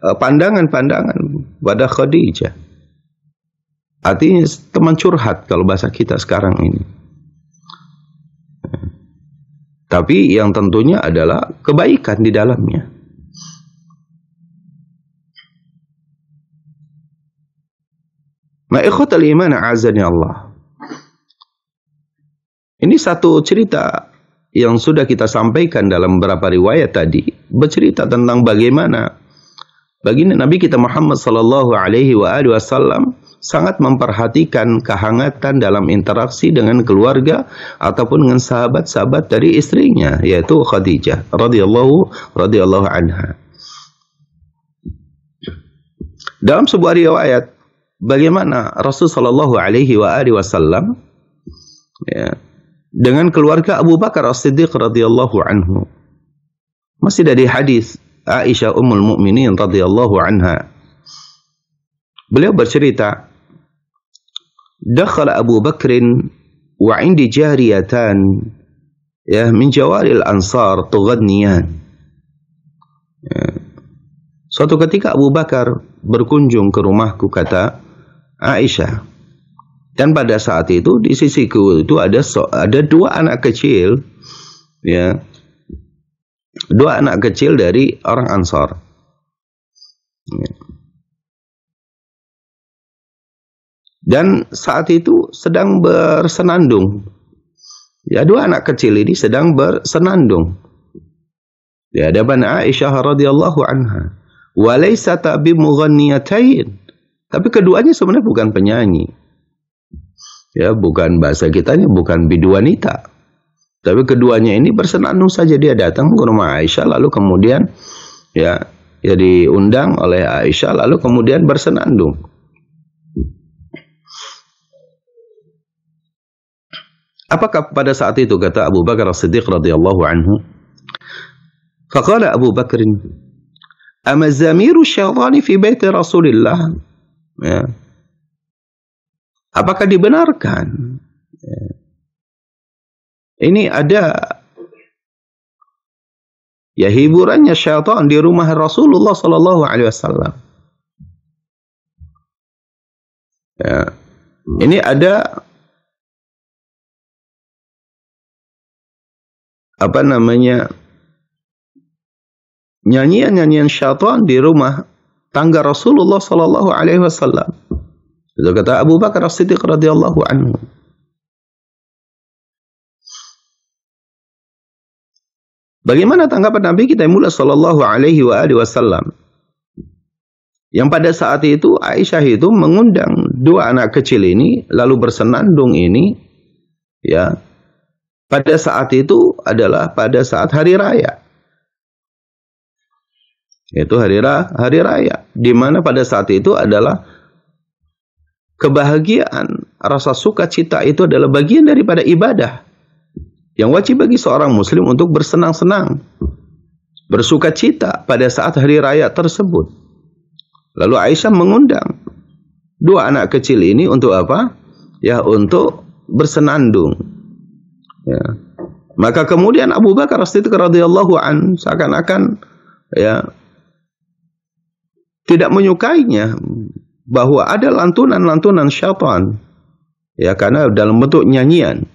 pandangan-pandangan pada Khadijah. Artinya teman curhat kalau bahasa kita sekarang ini. Tapi yang tentunya adalah kebaikan di dalamnya. Ikhwatal iman a'azani Allah. Ini satu cerita yang sudah kita sampaikan dalam beberapa riwayat tadi, bercerita tentang bagaimana baginda Nabi kita Muhammad sallallahu alaihi wasallam sangat memperhatikan kehangatan dalam interaksi dengan keluarga ataupun dengan sahabat-sahabat dari istrinya, yaitu Khadijah radhiyallahu anha. Dalam sebuah riwayat bagaimana Rasul sallallahu alaihi wasallam dengan keluarga Abu Bakar As-Siddiq radhiyallahu anhu. Masih dari hadis Aisyah Ummul Mukminin radhiyallahu anha. Beliau bercerita, dakhala Abu Bakrin wa 'indi jariyatan min jawaril ansar tughniyan. Suatu ketika Abu Bakar berkunjung ke rumahku, kata Aisyah, dan pada saat itu di sisiku itu ada dua anak kecil, dua anak kecil dari orang Ansar. Dan saat itu sedang bersenandung. Dua anak kecil ini sedang bersenandung di hadapan Aisyah radhiyallahu anha. Walaysata bimughanniyatain. Tapi keduanya sebenarnya bukan penyanyi. Bukan bahasa kitanya, bukan biduanita. Tapi keduanya ini bersenandung saja. Dia datang ke rumah Aisyah, lalu kemudian diundang oleh Aisyah, lalu kemudian bersenandung. Apakah pada saat itu kata Abu Bakar As-Siddiq radhiyallahu anhu? Faqala Abu Bakrin, ama zamiru syaitani fi baiti Rasulillah? Apakah dibenarkan ini ada hiburannya syaitan di rumah Rasulullah sallallahu alaihi wasallam? Ini ada nyanyian-nyanyian syaitan di rumah tangga Rasulullah sallallahu alaihi wasallam. Itu kata Abu Bakar As-Siddiq radhiyallahu anhu. Bagaimana tanggapan Nabi kita Muhammad sallallahu alaihi wasallam? Yang pada saat itu Aisyah itu mengundang dua anak kecil ini lalu bersenandung ini, pada saat itu adalah pada saat hari raya. Itu hari raya, di mana pada saat itu adalah kebahagiaan, rasa sukacita itu adalah bagian daripada ibadah yang wajib bagi seorang muslim untuk bersenang-senang, bersukacita pada saat hari raya tersebut. Lalu Aisyah mengundang dua anak kecil ini untuk apa? Untuk bersenandung. Maka kemudian Abu Bakar As-Siddiq radhiyallahu anhu seakan-akan tidak menyukainya bahwa ada lantunan-lantunan syaitan, karena dalam bentuk nyanyian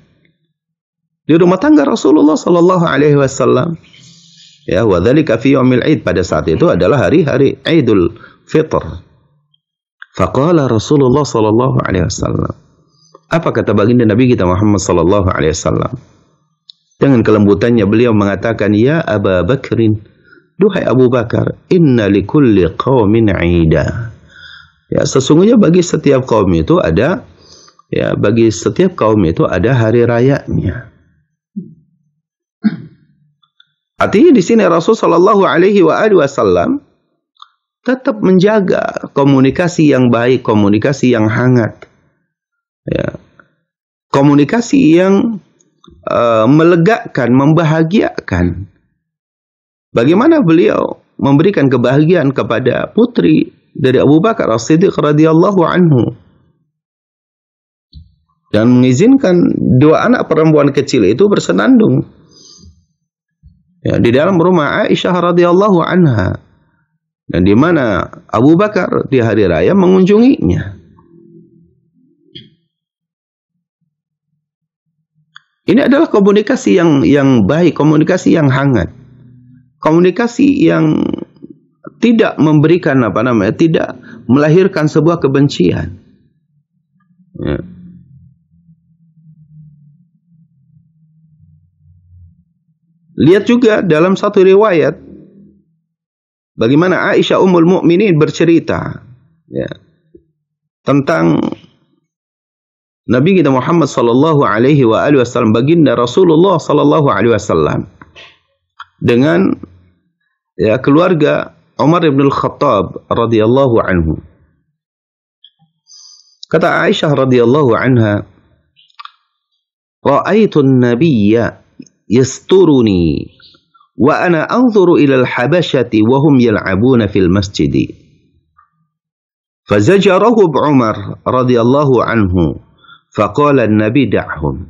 di rumah tangga Rasulullah sallallahu alaihi wasallam. Wa dzalika fi yaumil Id, pada saat itu adalah hari-hari Idul Fitr. Faqala Rasulullah sallallahu alaihi wasallam. Apa kata baginda Nabi kita Muhammad sallallahu alaihi wasallam? Dengan kelembutannya beliau mengatakan, "Ya Aba Bakrin, duhai Abu Bakar, inna likulli qaumin 'ida." Ya, sesungguhnya bagi setiap kaum itu ada hari rayanya. Artinya di sini Rasul sallallahu alaihi wasallam tetap menjaga komunikasi yang baik, komunikasi yang hangat. Ya. Komunikasi yang melegakan, membahagiakan. Bagaimana beliau memberikan kebahagiaan kepada putri dari Abu Bakar As-Siddiq radhiyallahu anhu dan mengizinkan dua anak perempuan kecil itu bersenandung ya, di dalam rumah Aisyah radhiyallahu anha, dan di mana Abu Bakar di hari raya mengunjunginya. Ini adalah komunikasi yang baik, komunikasi yang hangat, komunikasi yang tidak memberikan tidak melahirkan sebuah kebencian. Ya. Lihat juga dalam satu riwayat bagaimana Aisyah Ummul Mukminin bercerita ya, tentang Nabi kita Muhammad sallallahu alaihi wasallam, baginda Rasulullah sallallahu alaihi wasallam dengan ya keluarga Umar bin Al-Khattab radhiyallahu anhu. Kata Aisyah radhiyallahu anha, "Ra'aitu an-nabiyya yasturuni wa ana anzuru ila al-habashati wa hum yal'abuna fil masjid." Fazajarahu Umar radhiyallahu anhu. Faqala an-nabi da'hum.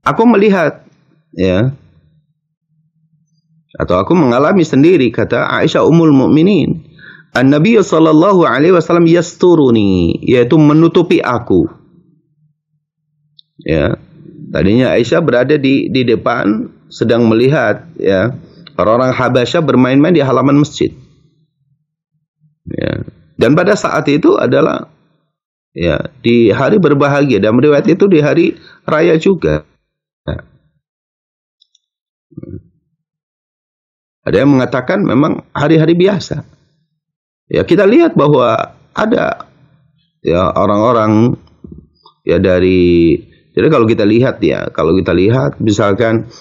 Aku melihat ya, atau aku mengalami sendiri, kata Aisyah Ummul Mukminin, An-Nabi sallallahu alaihi wasallam yasturuni, yaitu menutupi aku. Ya. Tadinya Aisyah berada di depan sedang melihat ya orang-orang Habasyah bermain-main di halaman masjid. Ya. Dan pada saat itu adalah ya di hari berbahagia, dan riwayat itu di hari raya juga. Ya. Ada yang mengatakan memang hari-hari biasa. Ya, kita lihat bahwa ada ya orang-orang ya jadi kalau kita lihat misalkan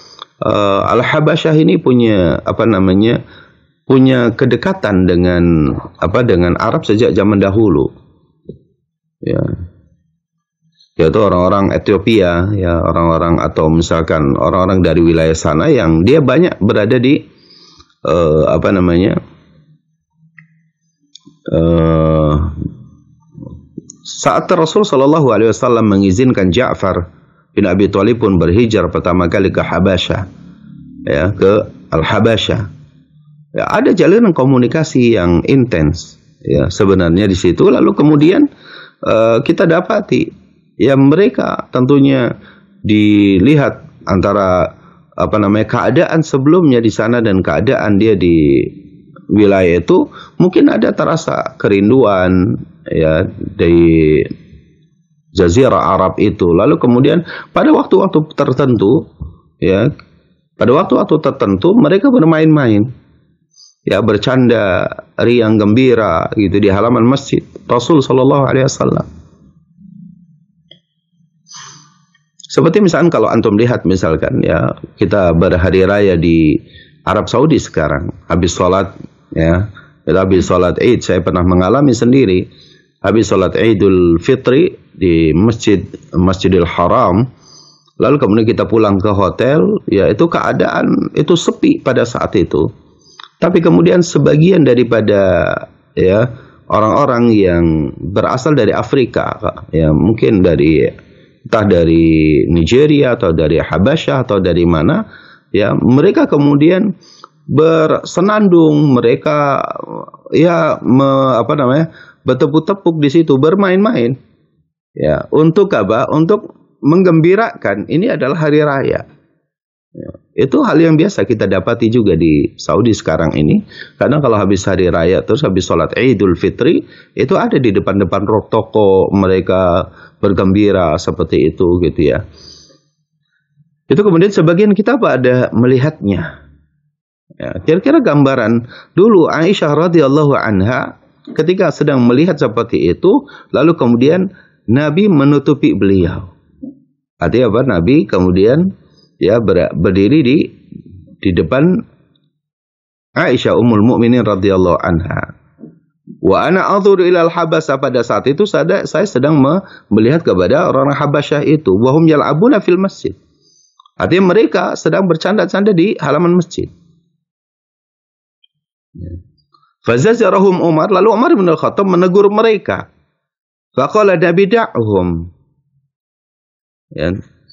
Al-Habasyah ini punya punya kedekatan dengan Arab sejak zaman dahulu. Ya. Yaitu orang-orang Ethiopia, ya, orang-orang atau misalkan orang-orang dari wilayah sana yang dia banyak berada di saat Rasul Shallallahu Alaihi Wasallam mengizinkan Ja'far bin Abi Thalib pun berhijrah pertama kali ke Habasyah, ya, ke Al-Habasyah. Ya, ada jalinan komunikasi yang intens ya sebenarnya di situ. Lalu kemudian kita dapati ya mereka tentunya dilihat antara keadaan sebelumnya di sana dan keadaan dia di wilayah itu, mungkin ada terasa kerinduan ya di Jazirah Arab itu. Lalu kemudian pada waktu-waktu tertentu mereka bermain-main, ya, bercanda, riang gembira gitu di halaman masjid Rasul sallallahu alaihi wasallam. Seperti misalkan kalau antum lihat misalkan ya kita berhari raya di Arab Saudi sekarang, habis sholat ya, habis sholat Id, saya pernah mengalami sendiri habis sholat Idul Fitri di Masjidil Haram, lalu kemudian kita pulang ke hotel, ya itu keadaan itu sepi pada saat itu. Tapi kemudian sebagian daripada ya orang-orang yang berasal dari Afrika, ya mungkin entah dari Nigeria atau dari Habasyah atau dari mana, ya mereka kemudian bersenandung, mereka ya bertepuk-tepuk di situ, bermain-main, ya untuk apa? Untuk menggembirakan ini adalah hari raya. Itu hal yang biasa kita dapati juga di Saudi sekarang ini. Karena kalau habis hari raya, terus habis sholat Idul Fitri, itu ada di depan-depan toko mereka bergembira seperti itu gitu ya. Itu kemudian sebagian kita pada melihatnya. Ya, kira-kira gambaran dulu Aisyah radhiyallahu anha ketika sedang melihat seperti itu, lalu kemudian Nabi menutupi beliau. Artinya apa? Nabi kemudian ya berdiri di depan Aisyah ummul mukminin radhiyallahu anha. Wa ana anzuru ila al-habasah, pada saat itu saya sedang melihat kepada orang Habasyah itu, wa hum yal'abuna fil masjid. Artinya mereka sedang bercanda-canda di halaman masjid. Fazajarahum Umar, lalu Umar bin Al-Khattab menegur mereka. Faqala Nabi da'hum. Ya,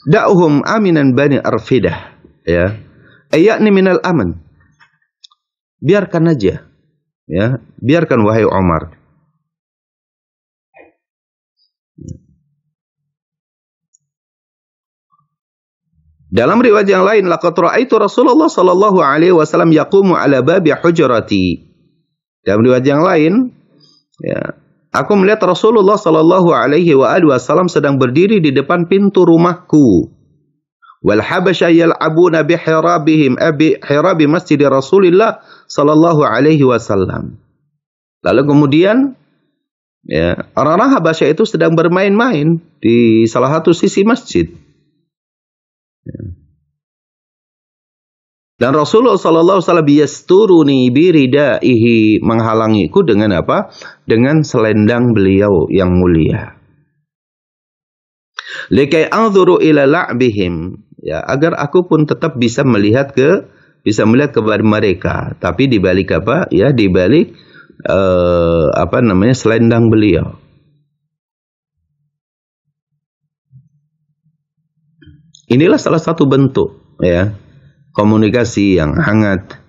da'hum aminan bani arfidah, ya. Ayakni minal aman. Biarkan aja. Ya, biarkan wahai Umar. Dalam riwayat yang lain, laqad ra'aitu Rasulullah sallallahu alaihi wasallam yaqumu ala babi hujrati. Dalam riwayat yang lain, ya, aku melihat Rasulullah sallallahu alaihi wasallam sedang berdiri di depan pintu rumahku. Wal habasya yal'abuna bi hirabihim abi hirabi masjid Rasulillah sallallahu alaihi wasallam. Lalu kemudian ya, orang-orang Habasyah itu sedang bermain-main di salah satu sisi masjid. Dan Rasulullah sallallahu alaihi wasallam yasturuni biridaihi, menghalangiku dengan apa? Dengan selendang beliau yang mulia. Likai anzuru ila la'bihim, ya, agar aku pun tetap bisa melihat kepada mereka, tapi di balik apa? Ya, di balik selendang beliau. Inilah salah satu bentuk ya komunikasi yang hangat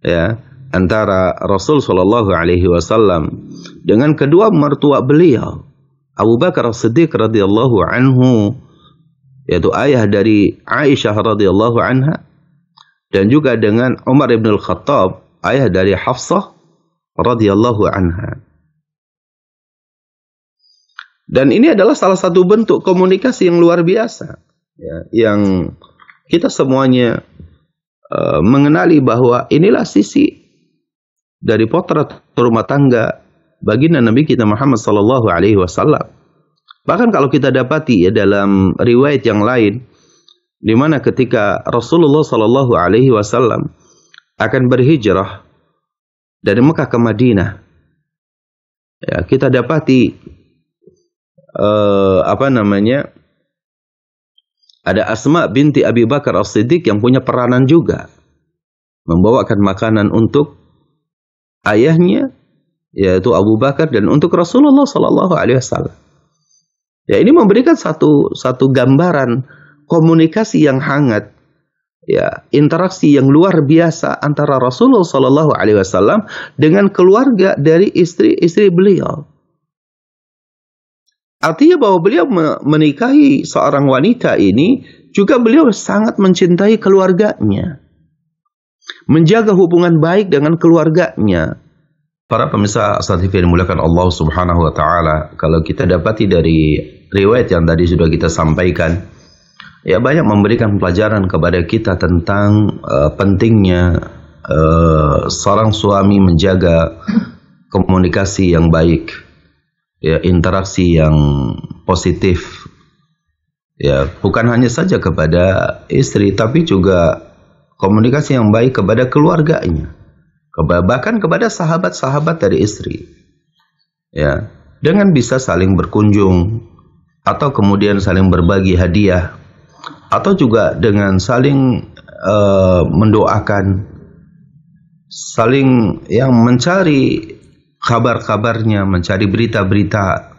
ya antara Rasul sallallahu alaihi wasallam dengan kedua mertua beliau, Abu Bakar As-Siddiq radhiyallahu anhu, yaitu ayah dari Aisyah radhiyallahu anha, dan juga dengan Umar ibn al-Khattab, ayah dari Hafsah radhiyallahu anha. Dan ini adalah salah satu bentuk komunikasi yang luar biasa ya, yang kita semuanya mengenali bahwa inilah sisi dari potret rumah tangga baginda Nabi kita Muhammad sallallahu alaihi wasallam. Bahkan kalau kita dapati ya dalam riwayat yang lain, di mana ketika Rasulullah sallallahu alaihi wasallam akan berhijrah dari Mekah ke Madinah, ya, kita dapati ada Asma binti Abi Bakar As-Siddiq yang punya peranan juga, membawakan makanan untuk ayahnya, yaitu Abu Bakar, dan untuk Rasulullah sallallahu alaihi wasallam. Ya, ini memberikan satu gambaran komunikasi yang hangat, ya, interaksi yang luar biasa antara Rasulullah sallallahu alaihi wasallam dengan keluarga dari istri-istri beliau. Artinya bahwa beliau menikahi seorang wanita ini, juga beliau sangat mencintai keluarganya, menjaga hubungan baik dengan keluarganya. Para pemirsa Asal TV yang dimuliakan Allah Subhanahu wa taala, kalau kita dapati dari riwayat yang tadi sudah kita sampaikan, ya, banyak memberikan pelajaran kepada kita tentang pentingnya seorang suami menjaga komunikasi yang baik, ya, interaksi yang positif, ya, bukan hanya saja kepada istri, tapi juga komunikasi yang baik kepada keluarganya, bahkan kepada sahabat-sahabat dari istri, ya, dengan bisa saling berkunjung, atau kemudian saling berbagi hadiah, atau juga dengan saling mendoakan, saling yang mencari kabar-kabarnya, mencari berita-berita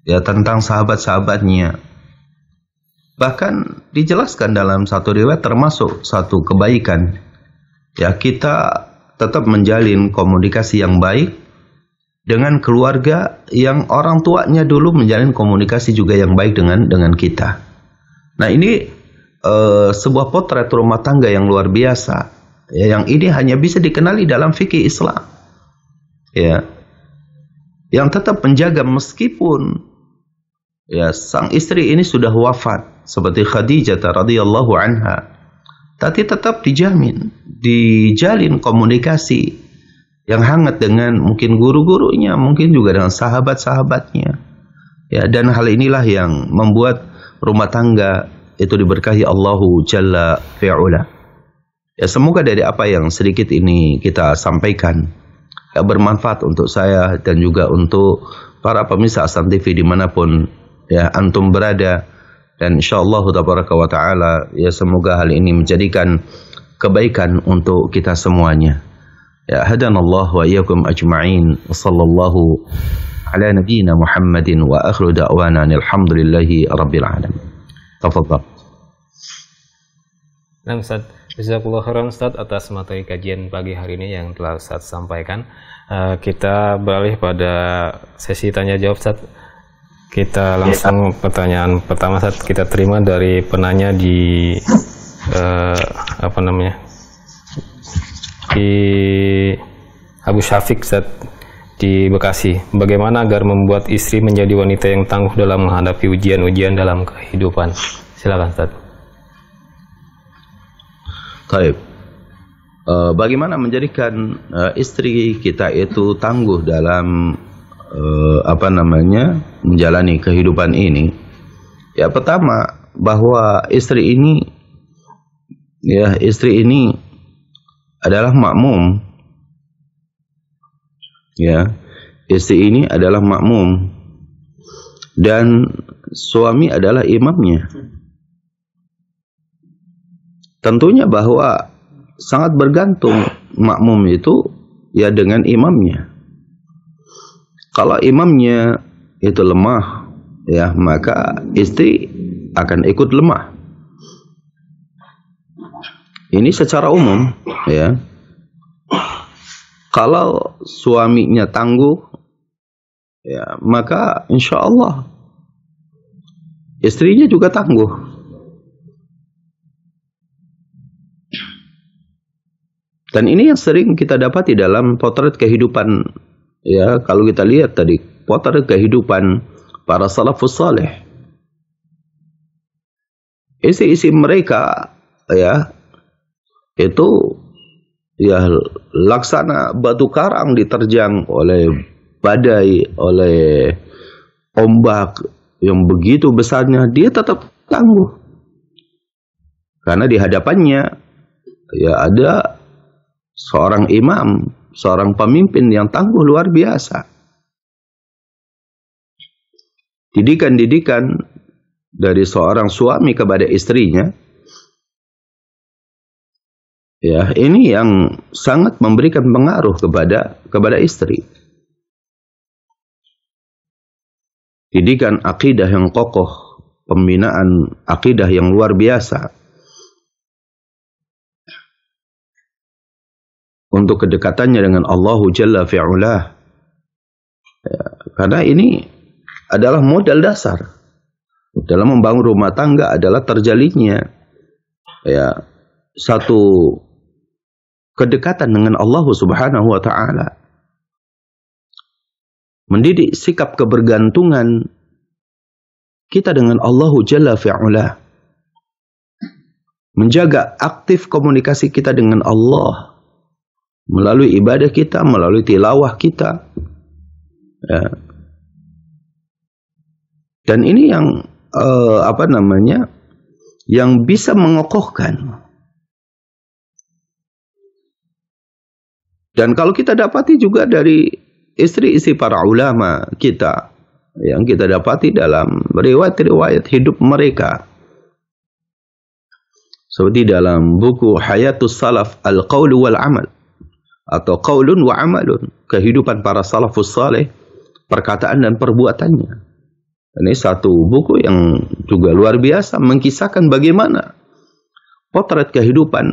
ya tentang sahabat-sahabatnya. Bahkan dijelaskan dalam satu riwayat termasuk satu kebaikan, ya, kita tetap menjalin komunikasi yang baik dengan keluarga yang orang tuanya dulu menjalin komunikasi juga yang baik dengan kita. Nah, ini sebuah potret rumah tangga yang luar biasa, ya, yang ini hanya bisa dikenali dalam fikih Islam, ya, yang tetap menjaga meskipun ya sang istri ini sudah wafat seperti Khadijah radhiyallahu anha, tapi tetap dijalin komunikasi yang hangat dengan mungkin guru-gurunya, mungkin juga dengan sahabat-sahabatnya, ya, dan hal inilah yang membuat rumah tangga itu diberkahi Allahu Jalla fi'ula. Ya, semoga dari apa yang sedikit ini kita sampaikan ya, bermanfaat untuk saya dan juga untuk para pemirsa Ahsan TV dimanapun ya antum berada, dan insyaallah tabaraka wa taala ya semoga hal ini menjadikan kebaikan untuk kita semuanya. Ya, hadanallahu wa iyyakum ajma'in. Wassallallahu ala nabiyyina Muhammadin wa akhiru da'wana alhamdulillahi rabbil alamin. Tafadhal. Nah, Ustaz, jazakallahu khairan Ustaz atas materi kajian pagi hari ini yang telah Ustaz sampaikan. Kita beralih pada sesi tanya jawab, Ustaz. Kita langsung pertanyaan pertama, Ustaz, kita terima dari penanya di di Abu Syafiq, Ustaz, di Bekasi. Bagaimana agar membuat istri menjadi wanita yang tangguh dalam menghadapi ujian-ujian dalam kehidupan? Silakan, Ustaz. Baik. Bagaimana menjadikan istri kita itu tangguh dalam menjalani kehidupan ini? Ya, pertama bahwa istri ini adalah makmum. Ya, istri ini adalah makmum dan suami adalah imamnya. Tentunya bahwa sangat bergantung makmum itu ya dengan imamnya. Kalau imamnya itu lemah, ya, maka istri akan ikut lemah. Ini secara umum, ya. Kalau suaminya tangguh, ya, maka insya Allah istrinya juga tangguh. Dan ini yang sering kita dapati dalam potret kehidupan. Ya, kalau kita lihat tadi potret kehidupan para salafus saleh, isi mereka ya itu ya laksana batu karang diterjang oleh badai, oleh ombak yang begitu besarnya, dia tetap tangguh karena di hadapannya ya ada seorang imam, seorang pemimpin yang tangguh luar biasa. Didikan-didikan dari seorang suami kepada istrinya, ya, ini yang sangat memberikan pengaruh kepada istri. Didikan akidah yang kokoh, pembinaan akidah yang luar biasa untuk kedekatannya dengan Allahu Jalla fi'ulah. Ya, karena ini adalah modal dasar dalam membangun rumah tangga, adalah terjalinnya ya satu kedekatan dengan Allah Subhanahu wa taala. Mendidik sikap kebergantungan kita dengan Allahu Jalla fi'ulah. Menjaga aktif komunikasi kita dengan Allah melalui ibadah kita, melalui tilawah kita. Ya. Dan ini yang yang bisa mengokohkan. Dan kalau kita dapati juga dari istri-istri para ulama kita, yang kita dapati dalam riwayat-riwayat hidup mereka, seperti dalam buku Hayatus Salaf Al-Qaul wal Amal, atau Qaulun wa Amalun, kehidupan para salafus saleh, perkataan dan perbuatannya. Ini satu buku yang juga luar biasa, mengkisahkan bagaimana potret kehidupan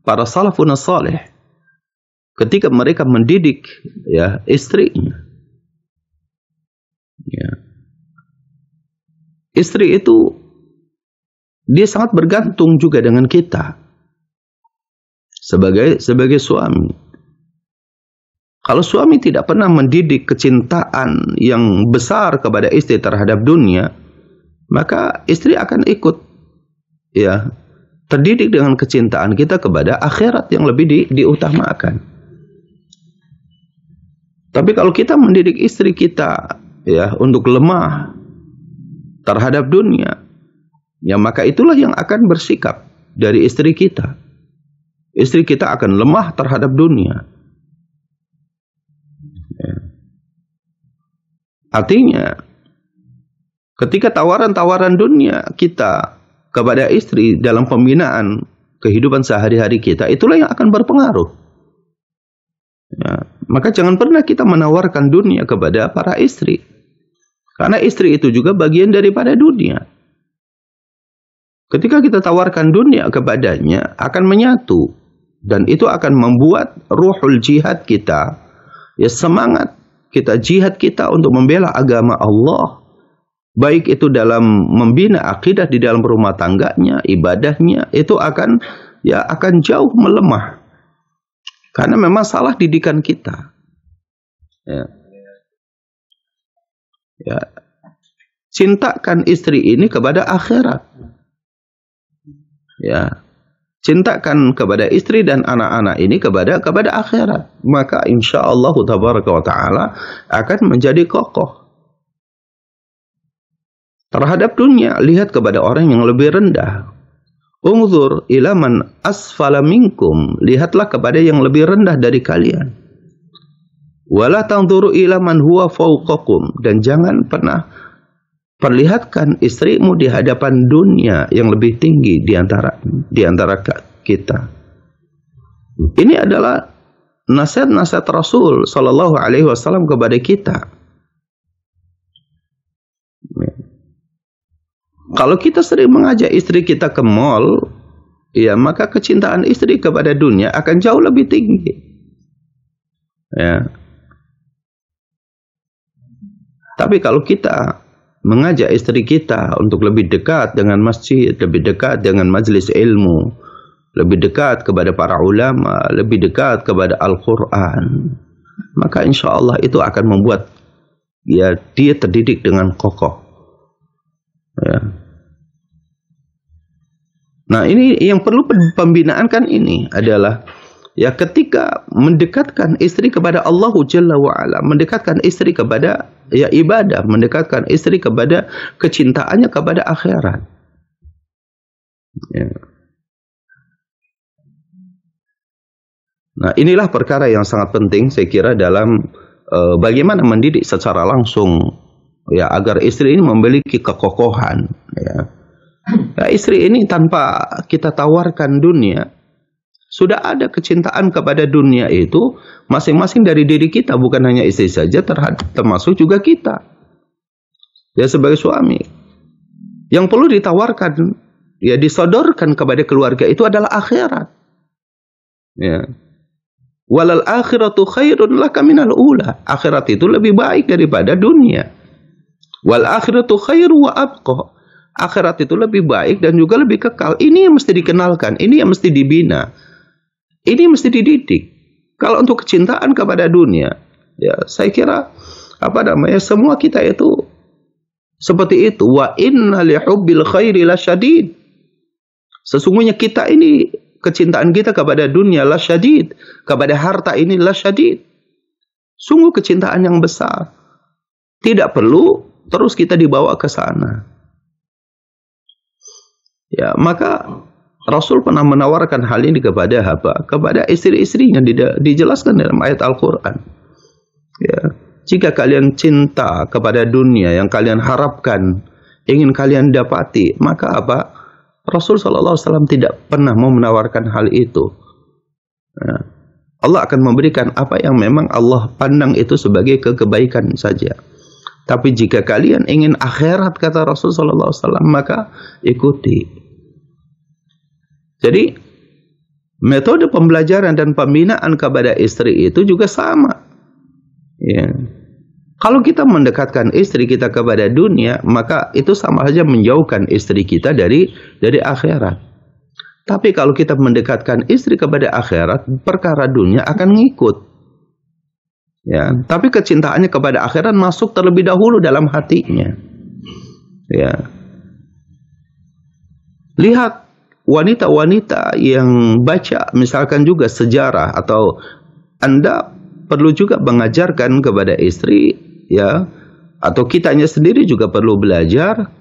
para salafun saleh ketika mereka mendidik ya istrinya. Ya. Istri itu dia sangat bergantung juga dengan kita sebagai suami. Kalau suami tidak pernah mendidik kecintaan yang besar kepada istri terhadap dunia, maka istri akan ikut ya terdidik dengan kecintaan kita kepada akhirat yang lebih diutamakan. Tapi kalau kita mendidik istri kita ya untuk lemah terhadap dunia, ya maka itulah yang akan bersikap dari istri kita. Istri kita akan lemah terhadap dunia. Ya. Artinya, ketika tawaran-tawaran dunia kita kepada istri dalam pembinaan kehidupan sehari-hari kita, itulah yang akan berpengaruh. Ya. Maka jangan pernah kita menawarkan dunia kepada para istri. Karena istri itu juga bagian daripada dunia. Ketika kita tawarkan dunia kepadanya, akan menyatu. Dan itu akan membuat ruhul jihad kita, ya semangat kita, jihad kita untuk membela agama Allah. Baik itu dalam membina akidah di dalam rumah tangganya, ibadahnya, itu akan jauh melemah. Karena memang salah didikan kita. Ya. Cintakan istri ini kepada akhirat. Ya. Cintakan kepada istri dan anak-anak ini kepada akhirat. Maka insyaallah tabaraka wa ta'ala akan menjadi kokoh. Terhadap dunia, lihat kepada orang yang lebih rendah. Unzur ila man asfala minkum, lihatlah kepada yang lebih rendah dari kalian. Wala tanzuru ila man huwa fawqakum, dan jangan pernah perlihatkan istrimu di hadapan dunia yang lebih tinggi di antara kita. Ini adalah nasihat-nasihat Rasul sallallahu alaihi wasallam kepada kita. Kalau kita sering mengajak istri kita ke mall, ya maka kecintaan istri kepada dunia akan jauh lebih tinggi. Ya. Tapi kalau kita mengajak istri kita untuk lebih dekat dengan masjid, lebih dekat dengan majelis ilmu, lebih dekat kepada para ulama, lebih dekat kepada Al-Quran, maka insya Allah itu akan membuat ya dia terdidik dengan kokoh. Ya. Nah ini yang perlu pembinaan kan ini adalah ya ketika mendekatkan istri kepada Allah Jalla wa'ala, mendekatkan istri kepada ya ibadah, mendekatkan istri kepada kecintaannya kepada akhirat. Ya. Nah inilah perkara yang sangat penting saya kira dalam bagaimana mendidik secara langsung ya agar istri ini memiliki kekokohan. Ya. Nah, istri ini tanpa kita tawarkan dunia, sudah ada kecintaan kepada dunia itu masing-masing dari diri kita, bukan hanya istri saja, termasuk juga kita. Ya sebagai suami. Yang perlu ditawarkan, ya disodorkan kepada keluarga itu adalah akhirat. Ya. Walal akhiratu khairun laka minal ula. Akhirat itu lebih baik daripada dunia. Wal akhiratu khairu wa abqa. Akhirat itu lebih baik dan juga lebih kekal. Ini yang mesti dikenalkan, ini yang mesti dibina. Ini yang mesti dididik. Kalau untuk kecintaan kepada dunia, ya saya kira semua kita itu seperti itu. Wa inna li hubbil khairi lasyadid. Sesungguhnya kita ini kecintaan kita kepada dunia lasyadid, kepada harta ini lasyadid. Sungguh kecintaan yang besar. Tidak perlu terus kita dibawa ke sana. Ya, maka Rasul pernah menawarkan hal ini kepada kepada istri-istrinya, dijelaskan dalam ayat Al-Quran. Ya, jika kalian cinta kepada dunia yang kalian harapkan, ingin kalian dapati, maka Rasul SAW tidak pernah mau menawarkan hal itu. Ya, Allah akan memberikan apa yang memang Allah pandang itu sebagai kebaikan saja. Tapi jika kalian ingin akhirat, kata Rasul SAW, maka ikuti. Jadi metode pembelajaran dan pembinaan kepada istri itu juga sama. Ya. Kalau kita mendekatkan istri kita kepada dunia, maka itu sama saja menjauhkan istri kita dari akhirat. Tapi kalau kita mendekatkan istri kepada akhirat, perkara dunia akan ngikut. Ya, tapi kecintaannya kepada akhirat masuk terlebih dahulu dalam hatinya. Ya. Lihat wanita-wanita yang baca misalkan juga sejarah, atau Anda perlu juga mengajarkan kepada istri, ya, atau kitanya sendiri juga perlu belajar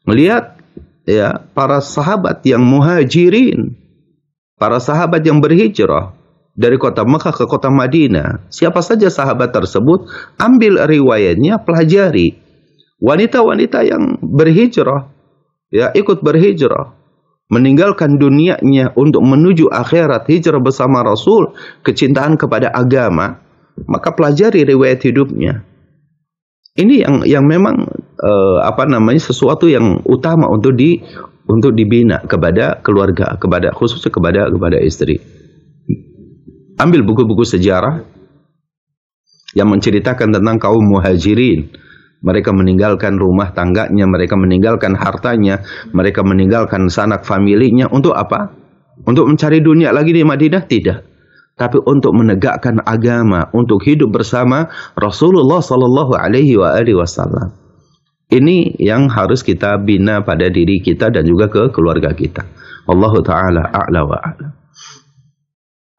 melihat, ya, para sahabat yang muhajirin, para sahabat yang berhijrah dari kota Mekah ke kota Madinah. Siapa saja sahabat tersebut, ambil riwayatnya, pelajari. Wanita-wanita yang berhijrah, ya, ikut berhijrah, meninggalkan dunianya untuk menuju akhirat, hijrah bersama Rasul, kecintaan kepada agama, maka pelajari riwayat hidupnya. Ini yang memang sesuatu yang utama untuk dibina kepada keluarga, khususnya kepada istri. Ambil buku-buku sejarah yang menceritakan tentang kaum muhajirin. Mereka meninggalkan rumah tangganya, mereka meninggalkan hartanya, mereka meninggalkan sanak familinya. Untuk apa? Untuk mencari dunia lagi di Madinah? Tidak. Tapi untuk menegakkan agama, untuk hidup bersama Rasulullah Sallallahu Alaihi Wasallam. Ini yang harus kita bina pada diri kita dan juga ke keluarga kita. Allahu Ta'ala a'la wa a'lam.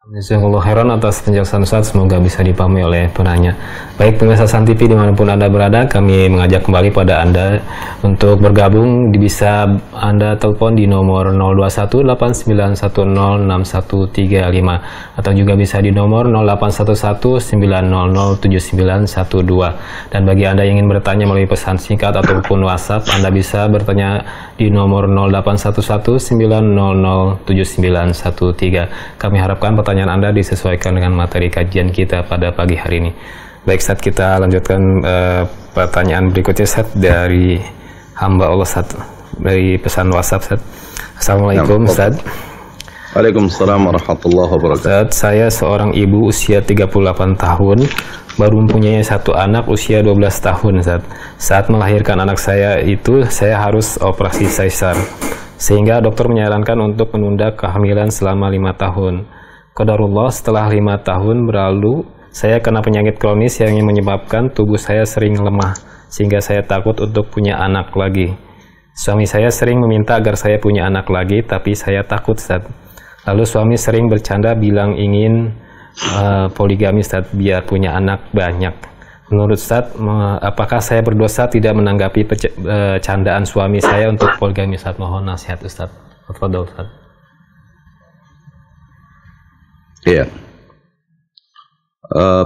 Jazakallahu khairan atas penjelasan Ustaz, semoga bisa dipahami oleh penanya. Baik pemirsa Hasan TV dimanapun Anda berada, kami mengajak kembali pada Anda untuk bergabung. Bisa Anda telepon di nomor 0218910613 atau juga bisa di nomor 081190079112. Dan bagi Anda yang ingin bertanya melalui pesan singkat ataupun WhatsApp, Anda bisa bertanya di nomor 0811900913. Kami harapkan pertanyaan Anda disesuaikan dengan materi kajian kita pada pagi hari ini. Baik, Ustaz, kita lanjutkan pertanyaan berikutnya, Ustaz, dari hamba Allah, Ustaz, dari pesan WhatsApp, Ustaz. Assalamualaikum, Ustaz. Waalaikumsalam warahmatullahi wabarakatuh. Ustaz, saya seorang ibu usia 38 tahun, baru mempunyai satu anak usia 12 tahun, Ustaz. Saat melahirkan anak saya itu, saya harus operasi sesar, sehingga dokter menyarankan untuk menunda kehamilan selama 5 tahun. Qadarullah, setelah 5 tahun berlalu, saya kena penyakit kronis yang menyebabkan tubuh saya sering lemah, sehingga saya takut untuk punya anak lagi. Suami saya sering meminta agar saya punya anak lagi, tapi saya takut, Ustaz. Lalu suami sering bercanda bilang ingin poligami, Ustaz, biar punya anak banyak. Menurut Ustaz, apakah saya berdosa tidak menanggapi candaan suami saya untuk poligami, Ustaz? Mohon nasihat, Ustaz. Tafadhol, Ustaz. Iya.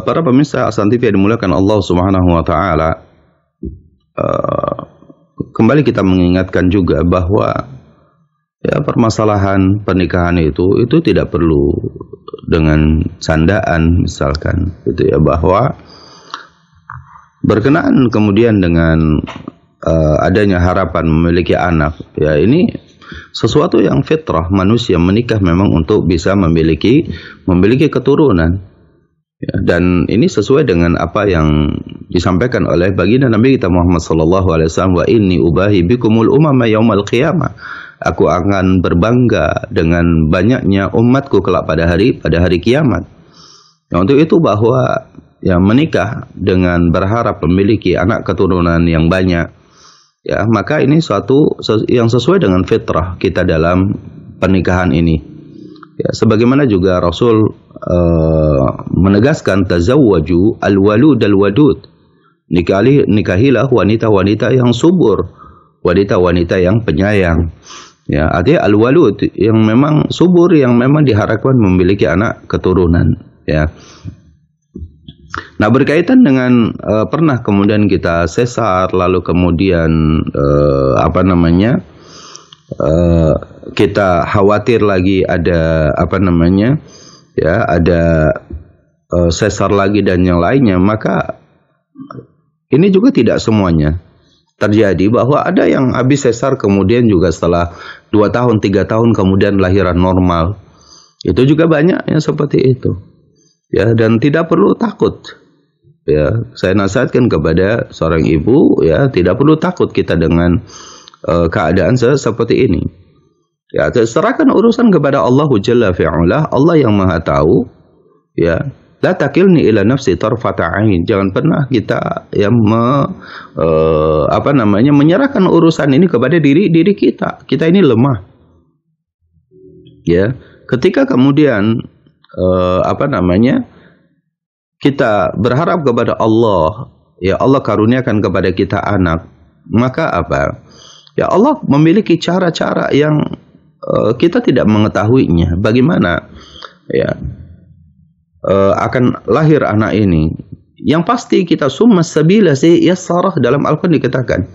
Para pemirsa Hasan TV yang dimuliakan Allah Subhanahu wa taala, kembali kita mengingatkan juga bahwa, ya, permasalahan pernikahan itu tidak perlu dengan candaan misalkan, gitu ya, bahwa berkenaan kemudian dengan adanya harapan memiliki anak, ya, ini sesuatu yang fitrah, manusia menikah memang untuk bisa memiliki keturunan, ya, dan ini sesuai dengan apa yang disampaikan oleh baginda Nabi kita Muhammad sallallahu alaihi wasallam, wa inni ubahi bikumul umama yaumal qiyamah. Aku akan berbangga dengan banyaknya umatku kelak pada hari kiamat. Ya, untuk itu bahwa, ya, menikah dengan berharap memiliki anak keturunan yang banyak, ya, maka ini suatu yang sesuai dengan fitrah kita dalam pernikahan ini. Ya, sebagaimana juga Rasul menegaskan tazawwaju al-walud al-wadud. Nikahilah wanita-wanita yang subur, wanita-wanita yang penyayang. Ya, artinya al-walud yang memang subur, yang memang diharapkan memiliki anak keturunan, ya. Nah, berkaitan dengan pernah kemudian kita sesar, lalu kemudian kita khawatir lagi ada sesar lagi dan yang lainnya, maka ini juga tidak semuanya terjadi, bahwa ada yang habis sesar kemudian juga setelah 2 tahun 3 tahun kemudian lahiran normal. Itu juga banyak yang seperti itu. Ya, dan tidak perlu takut. Ya, saya nasihatkan kepada seorang ibu, ya, tidak perlu takut kita dengan keadaan seperti ini. Ya, serahkan urusan kepada Allah Jalla fi'ala, Allah yang Maha tahu. Ya, la takilni ila nafsi tarfata ain. Jangan pernah kita yang menyerahkan urusan ini kepada diri kita. Kita ini lemah. Ya, ketika kemudian kita berharap kepada Allah, ya Allah karuniakan kepada kita anak, maka apa? Ya Allah memiliki cara-cara yang kita tidak mengetahuinya. Bagaimana ya akan lahir anak ini? Yang pasti kita summa sabila yassarah, dalam Al-Quran dikatakan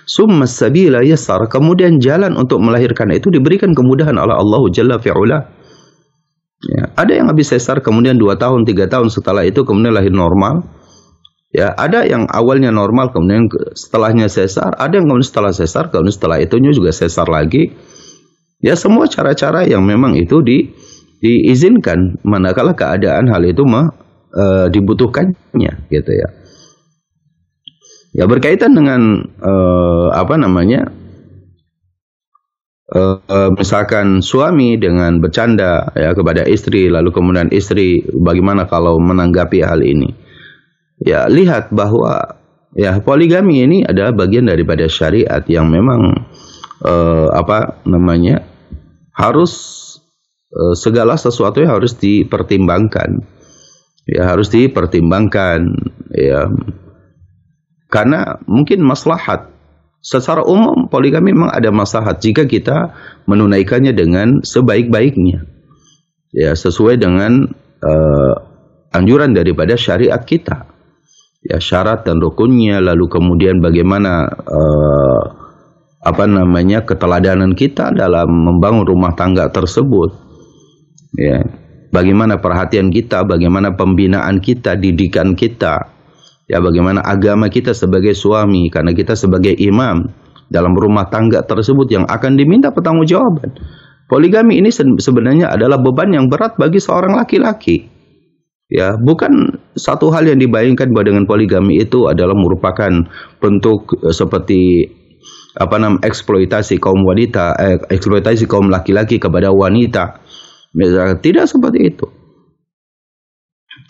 summa sabila yassarah, kemudian jalan untuk melahirkan itu diberikan kemudahan oleh Allah Jalla fi'ula. Ya, ada yang habis sesar kemudian 2 tahun, 3 tahun setelah itu kemudian lahir normal. Ya, ada yang awalnya normal kemudian setelahnya sesar, ada yang kemudian setelah sesar kemudian setelah itunya juga sesar lagi. Ya, semua cara-cara yang memang itu diizinkan manakala keadaan hal itu dibutuhkannya, gitu ya. Ya, berkaitan dengan misalkan suami dengan bercanda ya kepada istri, lalu kemudian istri bagaimana kalau menanggapi hal ini? Ya, lihat bahwa ya poligami ini adalah bagian daripada syariat yang memang harus segala sesuatu yang harus dipertimbangkan. Ya, harus dipertimbangkan ya. Karena mungkin maslahat. Secara umum poligami memang ada maslahat jika kita menunaikannya dengan sebaik-baiknya. Ya, sesuai dengan anjuran daripada syariat kita. Ya, syarat dan rukunnya, lalu kemudian bagaimana keteladanan kita dalam membangun rumah tangga tersebut. Ya, bagaimana perhatian kita, bagaimana pembinaan kita, didikan kita. Ya, bagaimana agama kita sebagai suami, karena kita sebagai imam dalam rumah tangga tersebut yang akan diminta pertanggungjawaban. Poligami ini sebenarnya adalah beban yang berat bagi seorang laki-laki. Ya, bukan satu hal yang dibayangkan bahwa dengan poligami itu adalah merupakan bentuk seperti eksploitasi kaum wanita, eksploitasi kaum laki-laki kepada wanita. Tidak seperti itu.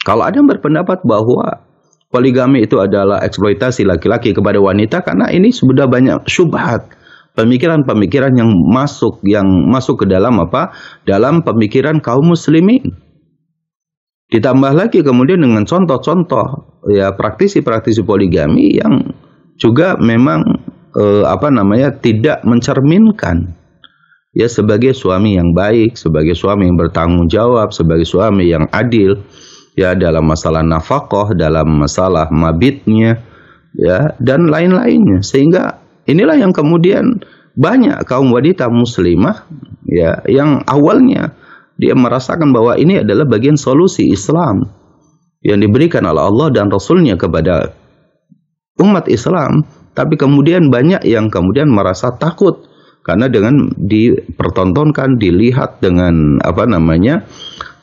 Kalau ada yang berpendapat bahwa poligami itu adalah eksploitasi laki-laki kepada wanita, karena ini sudah banyak syubhat, pemikiran-pemikiran yang masuk ke dalam dalam pemikiran kaum muslimin. Ditambah lagi kemudian dengan contoh-contoh ya praktisi-praktisi poligami yang juga memang tidak mencerminkan ya sebagai suami yang baik, sebagai suami yang bertanggung jawab, sebagai suami yang adil. Ya, dalam masalah nafkah, dalam masalah mabitnya, ya, dan lain-lainnya. Sehingga inilah yang kemudian banyak kaum wanita muslimah, ya, yang awalnya dia merasakan bahwa ini adalah bagian solusi Islam yang diberikan oleh Allah dan Rasulnya kepada umat Islam, tapi kemudian banyak yang kemudian merasa takut karena dengan dipertontonkan, dilihat dengan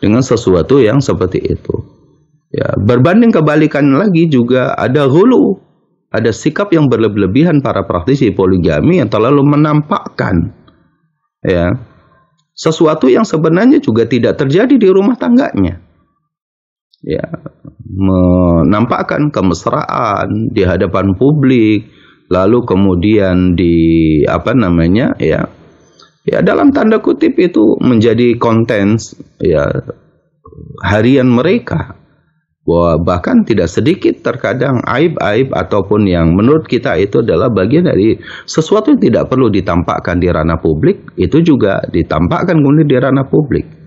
dengan sesuatu yang seperti itu. Ya, berbanding kebalikan lagi juga ada hulu, ada sikap yang berlebihan para praktisi poligami yang terlalu menampakkan ya sesuatu yang sebenarnya juga tidak terjadi di rumah tangganya. Ya, menampakkan kemesraan di hadapan publik, lalu kemudian ya dalam tanda kutip itu menjadi konten ya harian mereka, bahwa bahkan tidak sedikit terkadang aib-aib ataupun yang menurut kita itu adalah bagian dari sesuatu yang tidak perlu ditampakkan di ranah publik, itu juga ditampakkan kemudian di ranah publik.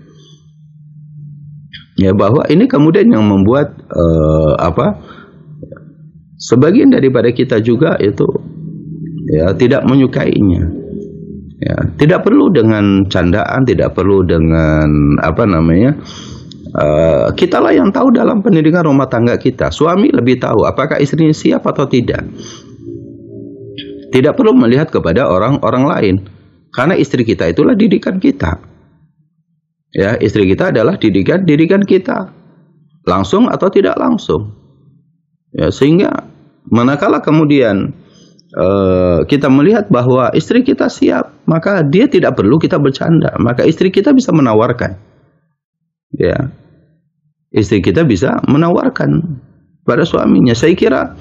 Ya, bahwa ini kemudian yang membuat sebagian daripada kita juga itu ya tidak menyukainya. Ya, tidak perlu dengan candaan, tidak perlu dengan kitalah yang tahu dalam pendidikan rumah tangga kita. Suami lebih tahu apakah istrinya siap atau tidak. Tidak perlu melihat kepada orang-orang lain, karena istri kita itulah didikan kita. Ya, istri kita adalah didikan kita, langsung atau tidak langsung. Ya, sehingga manakala kemudian kita melihat bahwa istri kita siap, maka dia tidak perlu kita bercanda, maka istri kita bisa menawarkan. Ya, istri kita bisa menawarkan pada suaminya. Saya kira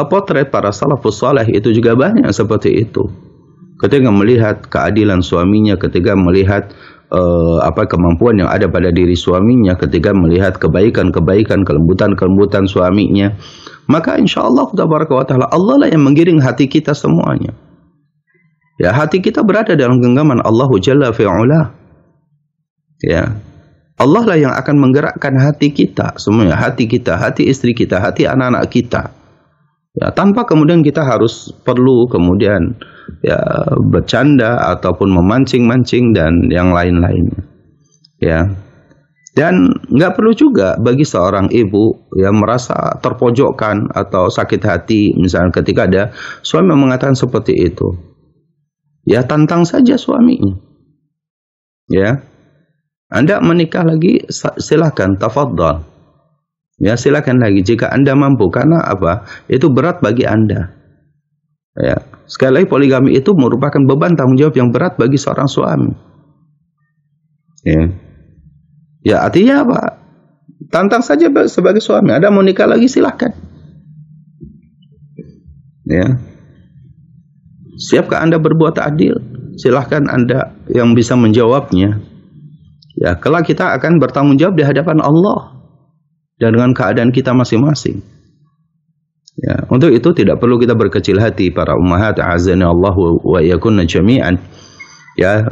potret para salafus saleh itu juga banyak seperti itu. Ketika melihat keadilan suaminya, ketika melihat kemampuan yang ada pada diri suaminya, ketika melihat kebaikan-kebaikan, kelembutan-kelembutan suaminya, maka insya Allah taala Allah lah yang menggiring hati kita semuanya. Ya, hati kita berada dalam genggaman Allah Jalla fi'ula. Ya, Allah lah yang akan menggerakkan hati kita semuanya, hati kita, hati istri kita, hati anak-anak kita. Ya, tanpa kemudian kita harus perlu kemudian ya bercanda ataupun memancing-mancing dan yang lain-lainnya. Ya. Dan nggak perlu juga bagi seorang ibu yang merasa terpojokkan atau sakit hati, misalnya ketika ada suami yang mengatakan seperti itu. Ya, tantang saja suaminya. Ya. Anda menikah lagi, silakan, tafadhal. Ya, silakan lagi jika Anda mampu, karena apa? Itu berat bagi Anda. Ya, sekali lagi poligami itu merupakan beban tanggung jawab yang berat bagi seorang suami. Ya. Ya, artinya apa? Tantang saja sebagai suami. Ada mau nikah lagi, silakan. Ya. Siapkah Anda berbuat adil? Silahkan Anda yang bisa menjawabnya. Ya, kelak kita akan bertanggung jawab di hadapan Allah dan dengan keadaan kita masing-masing. Ya, untuk itu tidak perlu kita berkecil hati para ummahat azani Allah wa yakunna jami'an. Ya,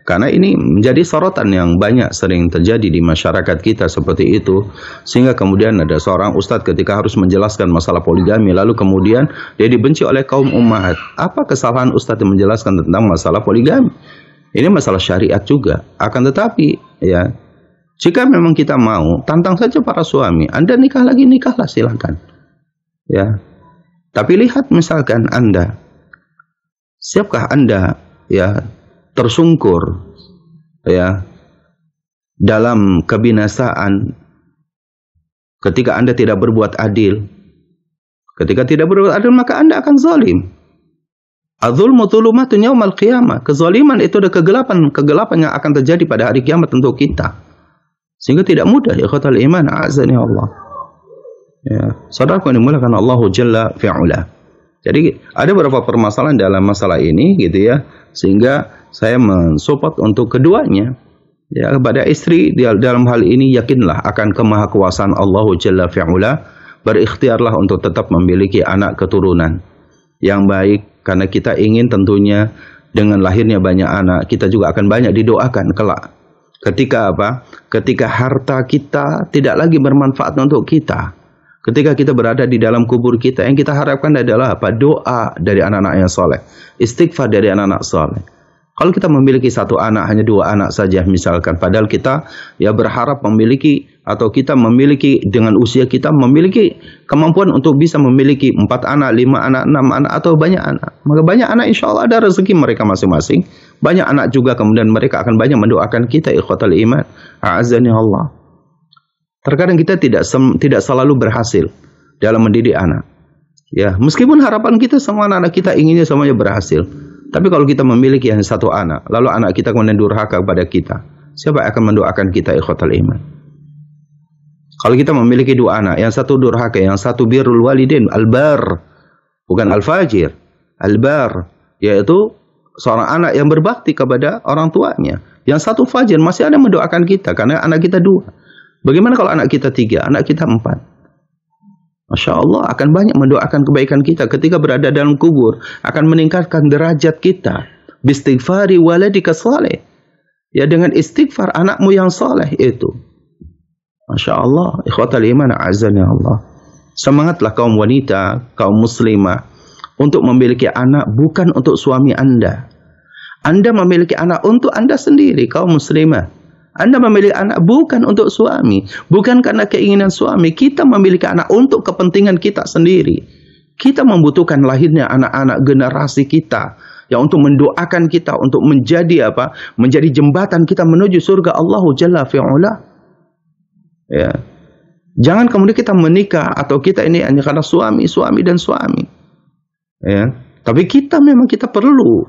karena ini menjadi sorotan yang banyak sering terjadi di masyarakat kita seperti itu, sehingga kemudian ada seorang ustadz ketika harus menjelaskan masalah poligami, lalu kemudian dia dibenci oleh kaum ummahat. Apa kesalahan ustadz yang menjelaskan tentang masalah poligami? Ini masalah syariat juga. Akan tetapi, ya, jika memang kita mau, tantang saja para suami. Anda nikah lagi, nikahlah, silakan. Ya, tapi lihat misalkan Anda, siapkah Anda ya tersungkur ya dalam kebinasaan ketika Anda tidak berbuat adil? Ketika tidak berbuat adil, maka Anda akan zalim. Adzulmu dzulumatun yaumal qiyamah. Kezaliman itu ada kegelapan yang akan terjadi pada hari kiamat untuk kita. Sehingga tidak mudah ya ikhwatal iman azani Allah. Ya, saudaraku yang dimuliakan Allah Jalla fi'ula. Jadi ada beberapa permasalahan dalam masalah ini gitu ya, sehingga saya mensupport untuk keduanya. Ya, kepada istri dalam hal ini yakinlah akan kemahakuasaan Allah Jalla fi'ula, berikhtiarlah untuk tetap memiliki anak keturunan yang baik, karena kita ingin tentunya dengan lahirnya banyak anak, kita juga akan banyak didoakan kelak. Ketika apa? Ketika harta kita tidak lagi bermanfaat untuk kita. Ketika kita berada di dalam kubur kita, yang kita harapkan adalah apa? Doa dari anak-anak yang soleh, istighfar dari anak-anak soleh. Kalau kita memiliki satu anak, hanya 2 anak saja misalkan, padahal kita ya berharap memiliki, atau kita memiliki dengan usia kita memiliki kemampuan untuk bisa memiliki 4 anak, 5 anak, 6 anak, atau banyak anak. Maka banyak anak insya Allah ada rezeki mereka masing-masing. Banyak anak juga kemudian mereka akan banyak mendoakan kita, ikhwatal iman a'azzani Allah. Terkadang kita tidak selalu berhasil dalam mendidik anak. Ya, meskipun harapan kita semua anak-anak kita inginnya semuanya berhasil. Tapi kalau kita memiliki hanya 1 anak, lalu anak kita kemudian durhaka kepada kita, siapa yang akan mendoakan kita ikhwatal iman? Kalau kita memiliki 2 anak, yang satu durhaka, yang satu birrul walidin, albar, bukan al-fajir, albar, yaitu seorang anak yang berbakti kepada orang tuanya. Yang satu fajir, masih ada mendoakan kita karena anak kita 2. Bagaimana kalau anak kita 3, anak kita 4? Masya Allah akan banyak mendoakan kebaikan kita ketika berada dalam kubur, akan meningkatkan derajat kita. Bistighfari waladika saleh. Ya, dengan istighfar anakmu yang saleh itu. Masya Allah, ikhwatal iman azani Allah. Semangatlah kaum wanita, kaum muslimah untuk memiliki anak bukan untuk suami Anda. Anda memiliki anak untuk Anda sendiri, kaum muslimah. Anda memiliki anak bukan untuk suami, bukan karena keinginan suami. Kita memiliki anak untuk kepentingan kita sendiri. Kita membutuhkan lahirnya anak-anak generasi kita yang untuk mendoakan kita, untuk menjadi apa? Menjadi jembatan kita menuju surga Allah Jalla fi'ula. Ya. Jangan kemudian kita menikah atau kita ini hanya karena suami dan suami. Ya. Tapi kita memang kita perlu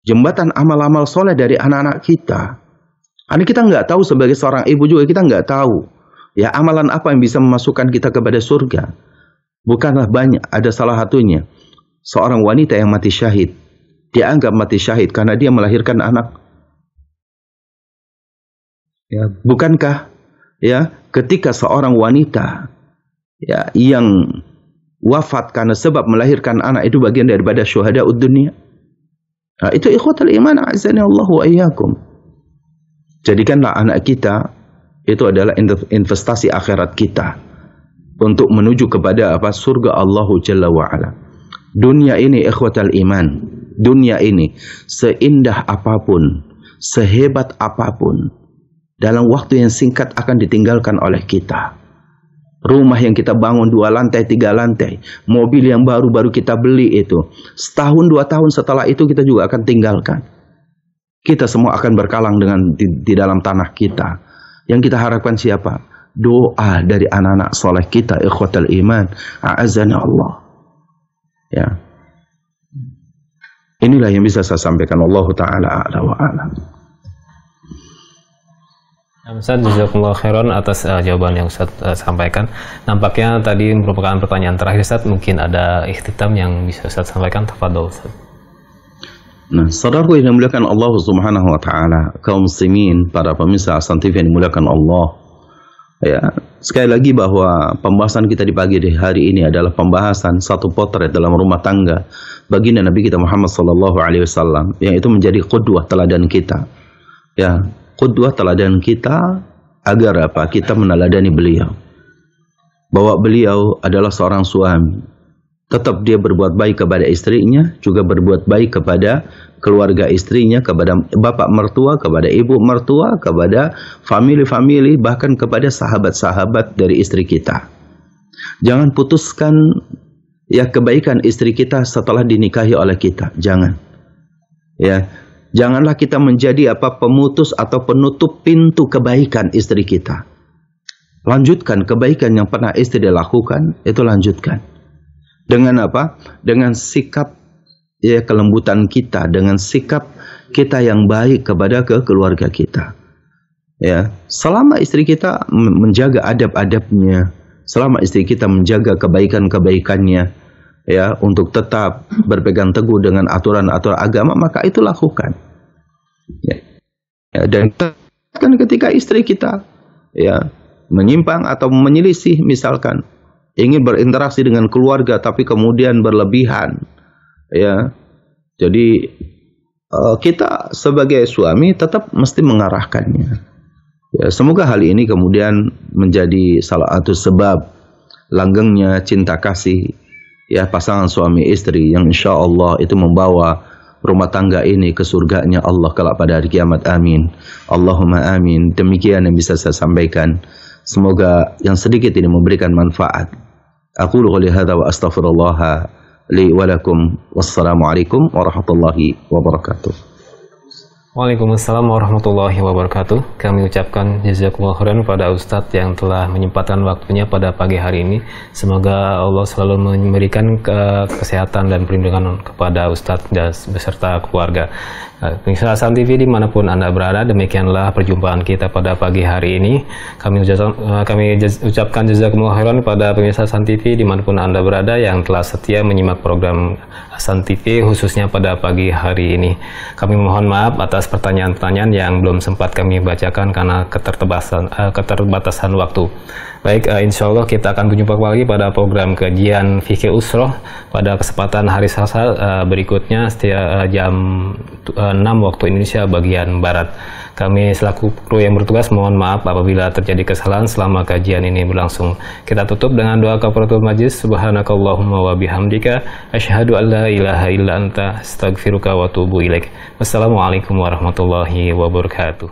jembatan amal-amal soleh dari anak-anak kita. Karena kita nggak tahu sebagai seorang ibu juga kita nggak tahu ya amalan apa yang bisa memasukkan kita kepada surga. Bukanlah banyak, ada salah satunya seorang wanita yang mati syahid. Dia anggap mati syahid karena dia melahirkan anak. Ya, bukankah ya ketika seorang wanita ya yang wafat karena sebab melahirkan anak itu bagian daripada syuhadaud dunia. Nah, itu ikhwatul iman azani Allah wa iyyakum. Jadikanlah anak kita itu adalah investasi akhirat kita untuk menuju kepada apa? Surga Allah Jalla wa ala. Dunia ini ikhwatul iman, dunia ini seindah apapun, sehebat apapun, dalam waktu yang singkat akan ditinggalkan oleh kita. Rumah yang kita bangun 2 lantai, 3 lantai, mobil yang baru-baru kita beli itu, setahun 2 tahun setelah itu kita juga akan tinggalkan. Kita semua akan berkalang dengan di dalam tanah kita. Yang kita harapkan siapa? Doa dari anak-anak soleh kita, ikhwatal iman, a'azana Allah. Ya. Inilah yang bisa saya sampaikan. Allah Ta'ala a'la wa a'lam. Ustaz, jazakumullah khairan atas jawaban yang Ustaz sampaikan. Nampaknya tadi merupakan pertanyaan terakhir Ustaz, mungkin ada ikhtitam yang bisa Ustaz sampaikan. Tafadhol Ustaz. Nah, saudaraku yang dimuliakan Allah Subhanahu wa taala, kaum muslimin, para pemirsa Hasan TV yang dimuliakan Allah. Ya, sekali lagi bahwa pembahasan kita di pagi hari ini adalah pembahasan satu potret dalam rumah tangga baginda Nabi kita Muhammad sallallahu alaihi wasallam yang itu menjadi qudwah teladan kita. Ya, qudwah teladan kita agar apa? Kita meneladani beliau. Bahwa beliau adalah seorang suami. Tetap dia berbuat baik kepada istrinya, juga berbuat baik kepada keluarga istrinya, kepada bapak mertua, kepada ibu mertua, kepada family-family, bahkan kepada sahabat-sahabat dari istri kita. Jangan putuskan ya kebaikan istri kita setelah dinikahi oleh kita. Jangan. Ya. Janganlah kita menjadi apa pemutus atau penutup pintu kebaikan istri kita. Lanjutkan kebaikan yang pernah istri lakukan, itu lanjutkan. Dengan apa? Dengan sikap ya kelembutan kita, dengan sikap kita yang baik kepada keluarga kita. Ya, selama istri kita menjaga adab-adabnya, selama istri kita menjaga kebaikan-kebaikannya, ya, untuk tetap berpegang teguh dengan aturan-aturan agama, maka itu lakukan. Ya. Ya, dan kan ketika istri kita ya menyimpang atau menyelisih misalkan ingin berinteraksi dengan keluarga tapi kemudian berlebihan, ya, jadi kita sebagai suami tetap mesti mengarahkannya. Ya, semoga hal ini kemudian menjadi salah satu sebab langgengnya cinta kasih ya pasangan suami istri yang insya Allah itu membawa rumah tangga ini ke surganya Allah kelak pada hari kiamat. Amin. Allahumma amin. Demikian yang bisa saya sampaikan. Semoga yang sedikit ini memberikan manfaat. Aku qouli hadza wa astaghfirullah li wa lakum. Wassalamualaikum warahmatullahi wabarakatuh. Waalaikumsalam warahmatullahi wabarakatuh. Kami ucapkan jazakumullah khairan pada Ustadz yang telah menyempatkan waktunya pada pagi hari ini. Semoga Allah selalu memberikan kesehatan dan perlindungan kepada Ustadz dan beserta keluarga. Pemirsa Hasan TV dimanapun Anda berada, demikianlah perjumpaan kita pada pagi hari ini. Kami ucapkan jazakumullah khairan pada pemirsa Hasan TV dimanapun Anda berada yang telah setia menyimak program Hasan TV khususnya pada pagi hari ini. Kami mohon maaf atas pertanyaan-pertanyaan yang belum sempat kami bacakan karena keterbatasan waktu. Baik, insya Allah kita akan berjumpa lagi pada program kajian Fikih Usroh pada kesempatan hari Selasa berikutnya setiap jam 6 waktu Indonesia bagian Barat. Kami selaku kru yang bertugas mohon maaf apabila terjadi kesalahan selama kajian ini berlangsung. Kita tutup dengan doa kafaratul majlis. Subhanakallahumma wa bihamdika asyhadu an la ilaha illa anta astaghfiruka wa atubu ilaik. Wassalamualaikum warahmatullahi wabarakatuh.